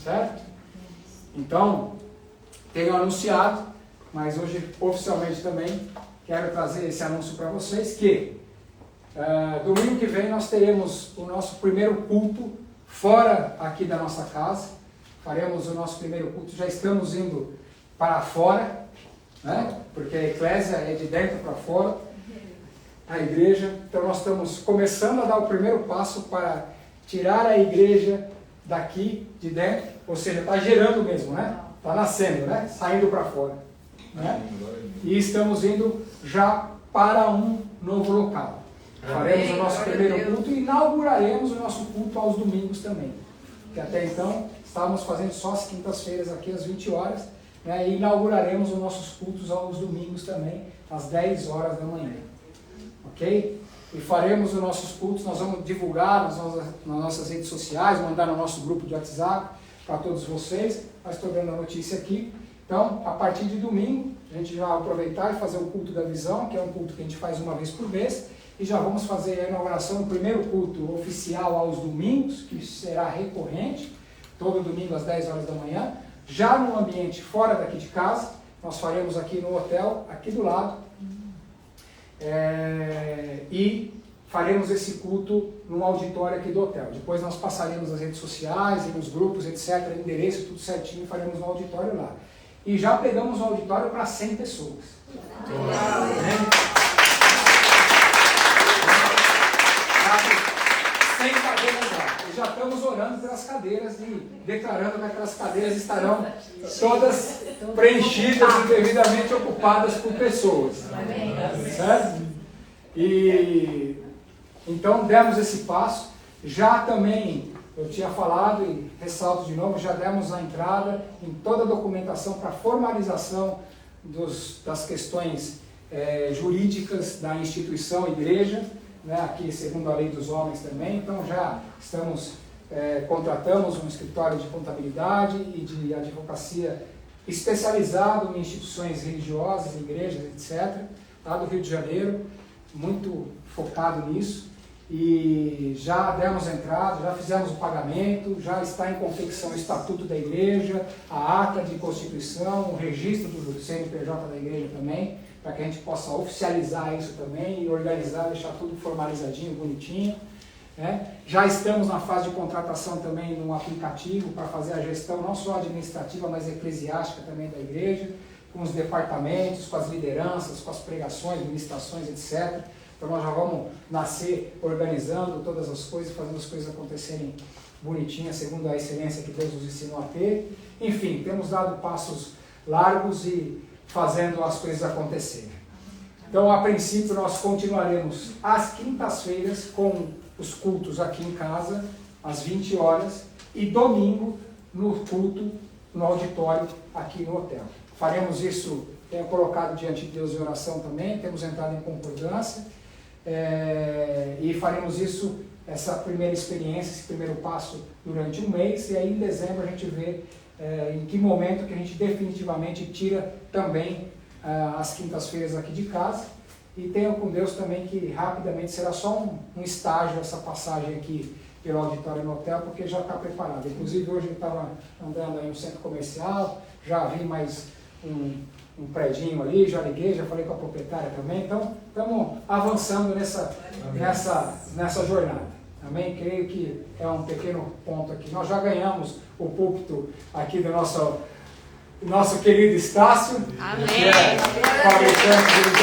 certo? Então, tenho anunciado, mas hoje oficialmente também quero trazer esse anúncio para vocês que domingo que vem nós teremos o nosso primeiro culto fora aqui da nossa casa. Faremos o nosso primeiro culto, já estamos indo para fora, né? Porque a eclésia é de dentro para fora. A igreja, então nós estamos começando a dar o primeiro passo para tirar a igreja daqui de dentro, ou seja, está gerando mesmo, né? Está nascendo, né? Saindo para fora, né? E estamos indo já para um novo local. Faremos o nosso primeiro culto e inauguraremos o nosso culto aos domingos também, que até então estávamos fazendo só as quintas-feiras aqui às 20 horas, né? E inauguraremos os nossos cultos aos domingos também às 10 horas da manhã. Ok? E faremos os nossos cultos, nós vamos divulgar nas nossas redes sociais, mandar no nosso grupo de WhatsApp para todos vocês, mas estou dando a notícia aqui. Então, a partir de domingo, a gente já vai aproveitar e fazer o culto da visão, que é um culto que a gente faz uma vez por mês, e já vamos fazer a inauguração do primeiro culto oficial aos domingos, que será recorrente, todo domingo às 10 horas da manhã, já no ambiente fora daqui de casa, nós faremos aqui no hotel, aqui do lado, e faremos esse culto no auditório aqui do hotel. Depois nós passaremos nas redes sociais e nos grupos, etc., endereço, tudo certinho, faremos no auditório lá. E já pegamos o auditório para 100 pessoas. Sem cadeiras lá. E já estamos orando pelas cadeiras e declarando que aquelas cadeiras estarão todas preenchidas e devidamente ocupadas por pessoas. Certo? E então demos esse passo. Já também, eu tinha falado e ressalto de novo, já demos a entrada em toda a documentação para formalização das questões jurídicas da instituição igreja, né, aqui segundo a lei dos homens também. Então já contratamos um escritório de contabilidade e de advocacia especializado em instituições religiosas, igrejas, etc., lá do Rio de Janeiro, muito focado nisso, e já demos entrada, já fizemos o pagamento, já está em confecção o estatuto da igreja, a ata de constituição, o registro do CNPJ da igreja também, para que a gente possa oficializar isso também e organizar, deixar tudo formalizadinho, bonitinho, né? Já estamos na fase de contratação também num aplicativo para fazer a gestão não só administrativa, mas eclesiástica também da igreja, com os departamentos, com as lideranças, com as pregações, ministrações, etc. Então nós já vamos nascer organizando todas as coisas, fazendo as coisas acontecerem bonitinhas, segundo a excelência que Deus nos ensinou a ter. Enfim, temos dado passos largos e fazendo as coisas acontecerem. Então, a princípio, nós continuaremos às quintas-feiras com os cultos aqui em casa, às 20 horas, e domingo no culto, no auditório, aqui no hotel. Faremos isso, tenho colocado diante de Deus em oração também, temos entrado em concordância, e faremos isso, essa primeira experiência, esse primeiro passo durante um mês, e aí em dezembro a gente vê em que momento que a gente definitivamente tira também as quintas-feiras aqui de casa, e tenho com Deus também que rapidamente será só um estágio essa passagem aqui pelo auditório no hotel, porque já está preparado. Inclusive hoje eu estava andando aí no centro comercial, já vi mais um predinho ali, já liguei, já falei com a proprietária também, então estamos avançando nessa jornada. Amém? Creio que é um pequeno ponto aqui. Nós já ganhamos o púlpito aqui do nosso nosso querido Estácio, Amém. que é fabricante, ele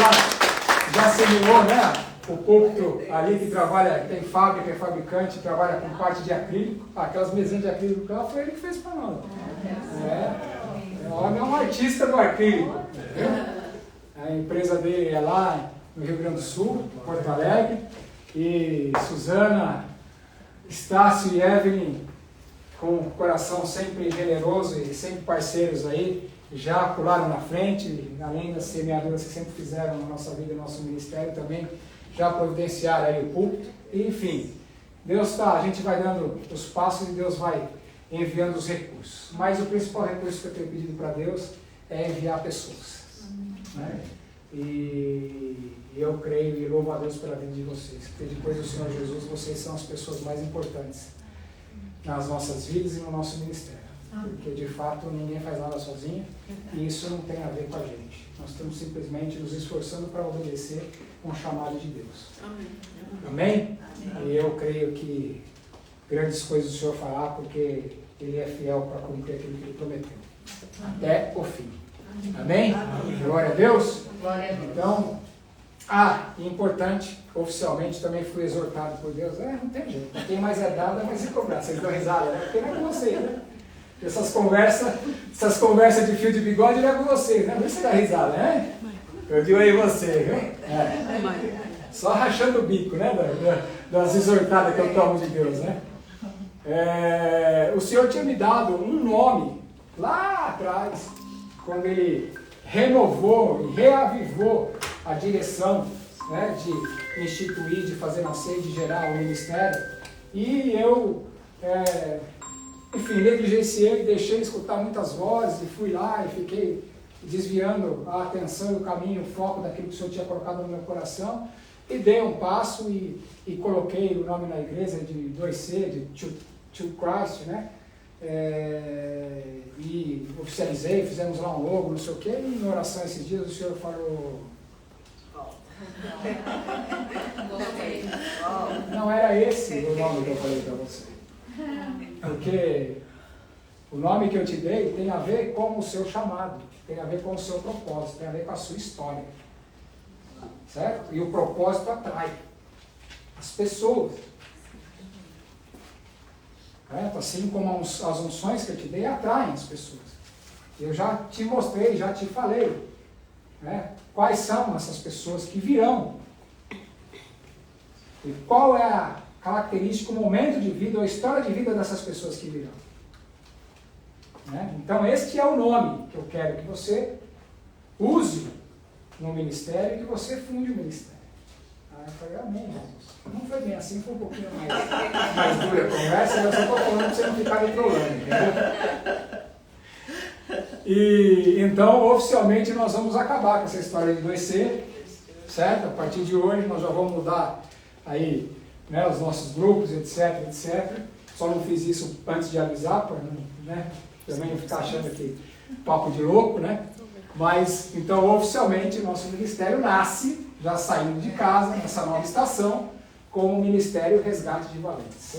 já simulou, né? O púlpito ali que trabalha, tem fábrica, é fabricante, trabalha com parte de acrílico. Aquelas mesinhas de acrílico lá foi ele que fez para nós. O homem é um artista do acrílico. Entendeu? A empresa dele é lá no Rio Grande do Sul, Porto Alegre. E Suzana, Estácio e Evelyn, com o coração sempre generoso e sempre parceiros aí, já pularam na frente, além das semeaduras que sempre fizeram na nossa vida e no nosso ministério também, já providenciaram aí o púlpito. E, enfim, Deus a gente vai dando os passos e Deus vai enviando os recursos. Mas o principal recurso que eu tenho pedido para Deus é enviar pessoas. Né? E eu creio e louvo a Deus pela vida de vocês, porque depois do Senhor Jesus, vocês são as pessoas mais importantes nas nossas vidas e no nosso ministério. Porque de fato ninguém faz nada sozinho e isso não tem a ver com a gente. Nós estamos simplesmente nos esforçando para obedecer um chamado de Deus. Amém? E eu creio que grandes coisas o Senhor fará, porque Ele é fiel para cumprir aquilo que Ele prometeu. Até o fim. Amém? Glória a Deus. Então, importante, oficialmente também fui exortado por Deus. Não tem jeito. Quem mais é dado vai se cobrar. Vocês dão risada, né? Porque não é com vocês, né? Essas conversas de fio de bigode não é com vocês, né? Por isso você dá risada, né? Eu digo aí você, viu? Só rachando o bico, né? Das exortadas que eu tomo de Deus, né? O Senhor tinha me dado um nome lá atrás, quando Ele renovou e reavivou a direção, né, de instituir, de fazer nascer, de gerar o ministério. E eu, negligenciei, deixei escutar muitas vozes e fui lá e fiquei desviando a atenção, o caminho, o foco daquilo que o Senhor tinha colocado no meu coração, e dei um passo e coloquei o nome na igreja de 2C, de To Christ, né? E oficializei, fizemos lá um logo, não sei o quê, e em oração esses dias o Senhor falou... Não era esse o nome que eu falei para você. Porque o nome que eu te dei tem a ver com o seu chamado, tem a ver com o seu propósito, tem a ver com a sua história. Certo? E o propósito atrai as pessoas. Certo? Assim como as unções que eu te dei atraem as pessoas. Eu já te mostrei, já te falei, né? Quais são essas pessoas que virão. E qual é a característica, o momento de vida, ou a história de vida dessas pessoas que virão. Né? Então este é o nome que eu quero que você use no ministério e que você funde o ministério. Aí eu falei, amém, Jesus. Não foi bem assim, foi um pouquinho mais dura a conversa, mas eu estou falando para você não ficar me trolando, entendeu? E então, oficialmente, nós vamos acabar com essa história de 2C, certo? A partir de hoje nós já vamos mudar aí, né, os nossos grupos, etc, etc. Só não fiz isso antes de avisar, para também não ficar achando que papo de louco, né? Mas, então, oficialmente, o nosso ministério nasce, já saindo de casa, nessa nova estação, como o Ministério Resgate de Valentes.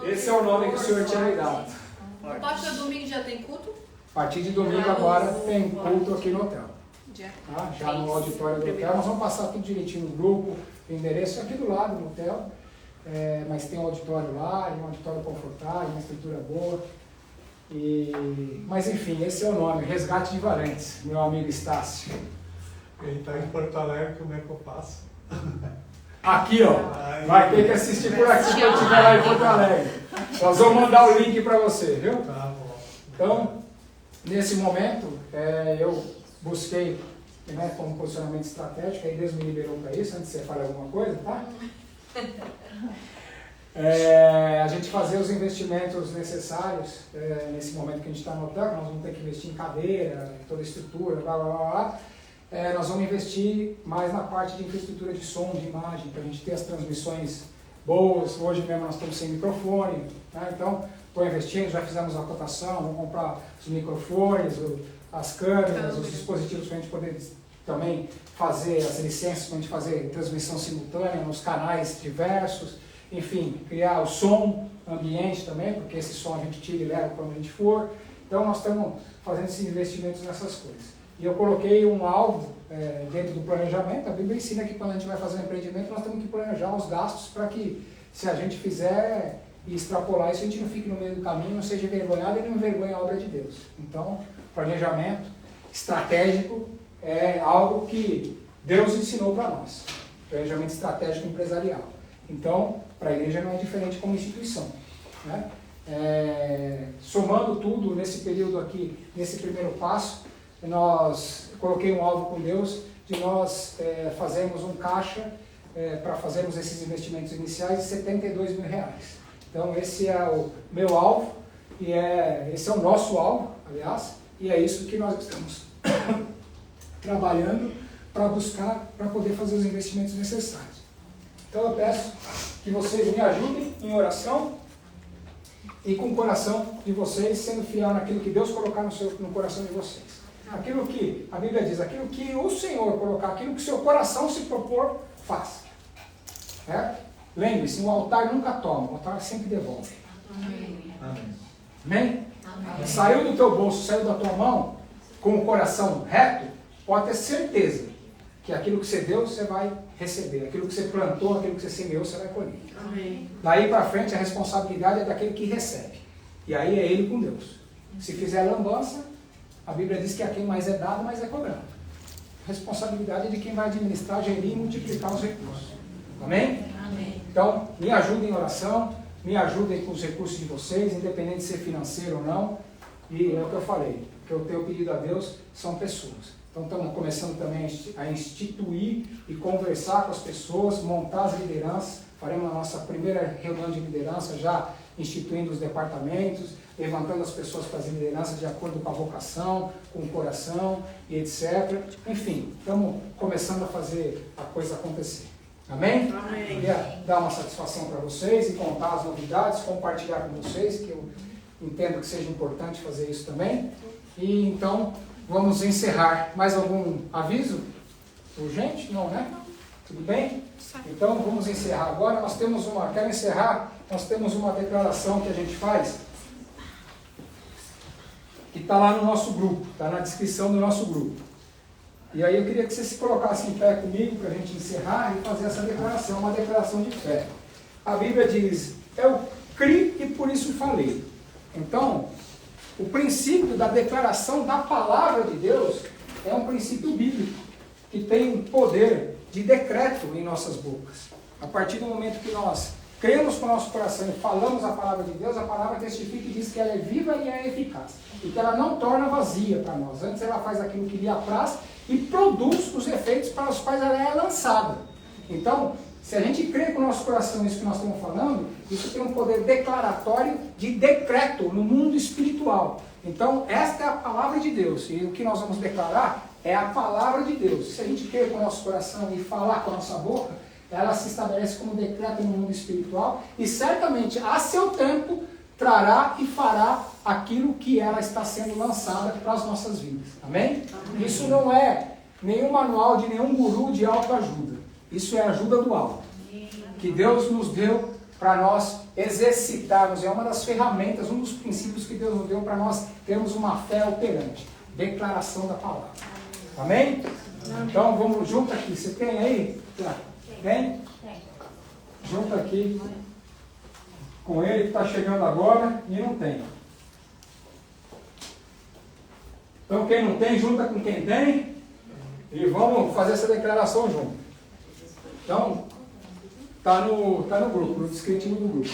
Esse é o nome que o Senhor tinha me dado. A partir do domingo já tem culto? A partir de domingo agora tem culto aqui no hotel. Tá? Já no auditório do hotel. Nós vamos passar tudo direitinho no grupo, o endereço aqui do lado no hotel. Mas tem um auditório lá, um auditório confortável, uma estrutura boa. Mas enfim, esse é o nome, Resgate de Valentes, meu amigo Estácio. Ele está em Porto Alegre, como é que eu faço? Aqui, ó, vai ter que assistir por aqui quando estiver lá em Porto Alegre. Nós vamos mandar o link para você, viu? Tá bom. Então, nesse momento, eu busquei, né, como posicionamento estratégico, aí Deus me liberou para isso, antes de você falar alguma coisa, tá? A gente fazer os investimentos necessários nesse momento que a gente está no hotel, nós vamos ter que investir em cadeira, em toda a estrutura, blá blá blá blá. Nós vamos investir mais na parte de infraestrutura de som, de imagem, para a gente ter as transmissões boas. Hoje mesmo nós estamos sem microfone, né? Então estou investindo, já fizemos a cotação, vamos comprar os microfones, as câmeras, os dispositivos para a gente poder também fazer as licenças, para a gente fazer transmissão simultânea nos canais diversos. enfim, criar o som ambiente também, porque esse som a gente tira e leva para onde a gente for. Então nós estamos fazendo esses investimentos nessas coisas. E eu coloquei um alvo dentro do planejamento. A Bíblia ensina que quando a gente vai fazer um empreendimento, nós temos que planejar os gastos para que, se a gente fizer e extrapolar isso, a gente não fique no meio do caminho, não seja envergonhado e não envergonhe a obra de Deus. Então, planejamento estratégico é algo que Deus ensinou para nós. Planejamento estratégico empresarial. Então, para a igreja não é diferente como instituição, né? Somando tudo nesse período aqui, nesse primeiro passo, coloquei um alvo com Deus de nós fazermos um caixa para fazermos esses investimentos iniciais de R$72 mil. Então esse é o meu alvo, e esse é o nosso alvo, aliás, e é isso que nós estamos trabalhando para buscar, para poder fazer os investimentos necessários. Então eu peço que vocês me ajudem em oração e com o coração de vocês, sendo fiel naquilo que Deus colocar no coração de vocês. Aquilo que a Bíblia diz, aquilo que o Senhor colocar, aquilo que o seu coração se propor, faça. Lembre-se, um altar nunca toma, o altar sempre devolve. Amém. Amém? Amém? Saiu do teu bolso, saiu da tua mão, com o coração reto, pode ter certeza que aquilo que você deu, você vai receber. Aquilo que você plantou, aquilo que você semeou, você vai colher. Amém. Daí para frente, a responsabilidade é daquele que recebe. E aí é ele com Deus. Se fizer lambança, a Bíblia diz que a quem mais é dado, mais é cobrado. A responsabilidade é de quem vai administrar, gerir e multiplicar os recursos. Amém? Amém. Então, me ajudem em oração, me ajudem com os recursos de vocês, independente de ser financeiro ou não. E é o que eu falei, o que eu tenho pedido a Deus são pessoas. Então estamos começando também a instituir e conversar com as pessoas, montar as lideranças. Faremos a nossa primeira reunião de liderança, já instituindo os departamentos, levantando as pessoas para as lideranças de acordo com a vocação, com o coração e etc. Enfim, estamos começando a fazer a coisa acontecer. Amém? Amém. Queria dar uma satisfação para vocês e contar as novidades, compartilhar com vocês, que eu entendo que seja importante fazer isso também. E então, vamos encerrar. Mais algum aviso? Urgente? Não, né? Tudo bem? Então, vamos encerrar agora. Quero encerrar, nós temos uma declaração que a gente faz, que está lá no nosso grupo, está na descrição do nosso grupo. E aí eu queria que você se colocasse em pé comigo para a gente encerrar e fazer essa declaração, uma declaração de fé. A Bíblia diz, eu criei e por isso falei. Então, o princípio da declaração da palavra de Deus é um princípio bíblico, que tem um poder de decreto em nossas bocas. A partir do momento que nós cremos com o nosso coração e falamos a palavra de Deus, a palavra testifica e diz que ela é viva e é eficaz. E que ela não torna vazia para nós. Antes ela faz aquilo que lhe apraz e produz os efeitos para os quais ela é lançada. Então, se a gente crê com o nosso coração isso que nós estamos falando, isso tem um poder declaratório de decreto no mundo espiritual. Então, esta é a palavra de Deus. E o que nós vamos declarar é a palavra de Deus. Se a gente crê com o nosso coração e falar com a nossa boca, ela se estabelece como decreto no mundo espiritual e certamente, a seu tempo, trará e fará aquilo que ela está sendo lançada para as nossas vidas. Amém? Amém. Isso não é nenhum manual de nenhum guru de autoajuda. Isso é ajuda do alto. Que Deus nos deu para nós exercitarmos. É uma das ferramentas, um dos princípios que Deus nos deu para nós termos uma fé operante. Declaração da palavra. Amém? Então vamos junto aqui. Você tem aí? Tem? Junto aqui com ele que está chegando agora e não tem. Então quem não tem, junta com quem tem e vamos fazer essa declaração junto. Então, está no grupo, no descritivo do grupo.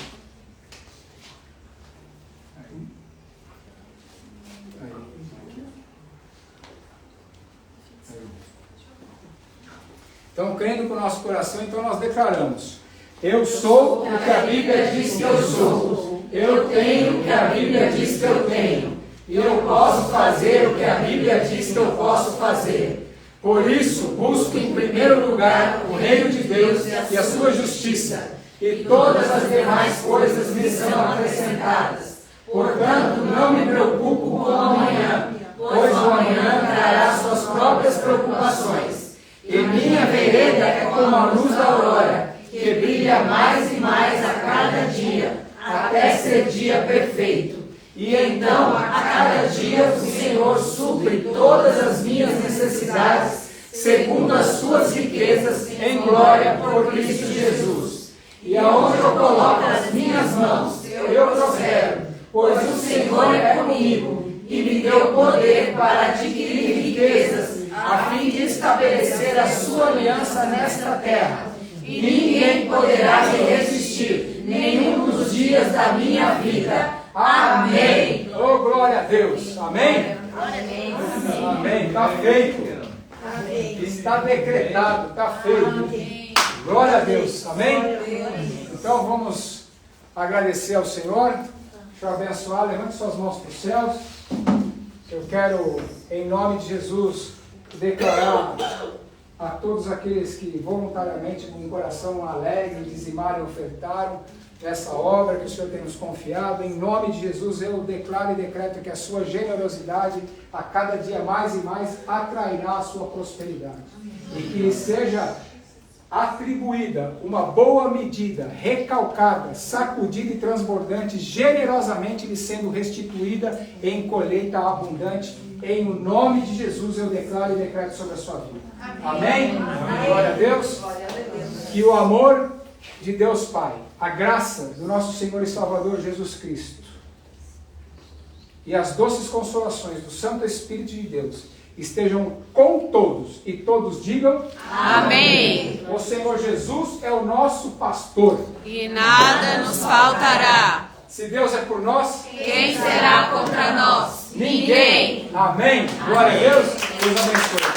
Então, crendo com o nosso coração, então nós declaramos: eu sou o que a Bíblia diz que eu sou. Eu tenho o que a Bíblia diz que eu tenho. E eu posso fazer o que a Bíblia diz que eu posso fazer. Por isso, busco em primeiro lugar o reino de Deus e a sua justiça, e todas as demais coisas me são acrescentadas. Portanto, não me preocupo com o amanhã, pois o amanhã trará suas próprias preocupações. E minha vereda é como a luz da aurora, que brilha mais e mais a Então, a cada dia, o Senhor supre todas as minhas necessidades, segundo as suas riquezas em glória por Cristo Jesus. E aonde eu coloco as minhas mãos, eu prospero, pois o Senhor é comigo e me deu poder para adquirir riquezas, a fim de estabelecer a sua aliança nesta terra. E ninguém poderá me resistir, nenhum dos dias da minha vida. Amém. Oh, glória a Deus. Amém? Amém. Está feito. Está decretado, está feito. Glória a Deus. Amém? Então vamos agradecer ao Senhor. Deixa eu abençoar. Levante suas mãos para os céus. Eu quero, em nome de Jesus, declarar a todos aqueles que voluntariamente, com um coração alegre, dizimaram e ofertaram essa obra que o Senhor tem nos confiado. Em nome de Jesus, eu declaro e decreto que a sua generosidade a cada dia mais e mais atrairá a sua prosperidade. E que lhe seja atribuída uma boa medida, recalcada, sacudida e transbordante, generosamente lhe sendo restituída em colheita abundante. Em nome de Jesus eu declaro e decreto sobre a sua vida. Amém? Amém. Glória a Deus. Que o amor de Deus Pai, a graça do nosso Senhor e Salvador Jesus Cristo e as doces consolações do Santo Espírito de Deus estejam com todos, e todos digam Amém. O Senhor Jesus é o nosso pastor E nada nos faltará. Se Deus é por nós, Quem será contra nós? ninguém. Amém. Glória a Deus. Deus abençoe.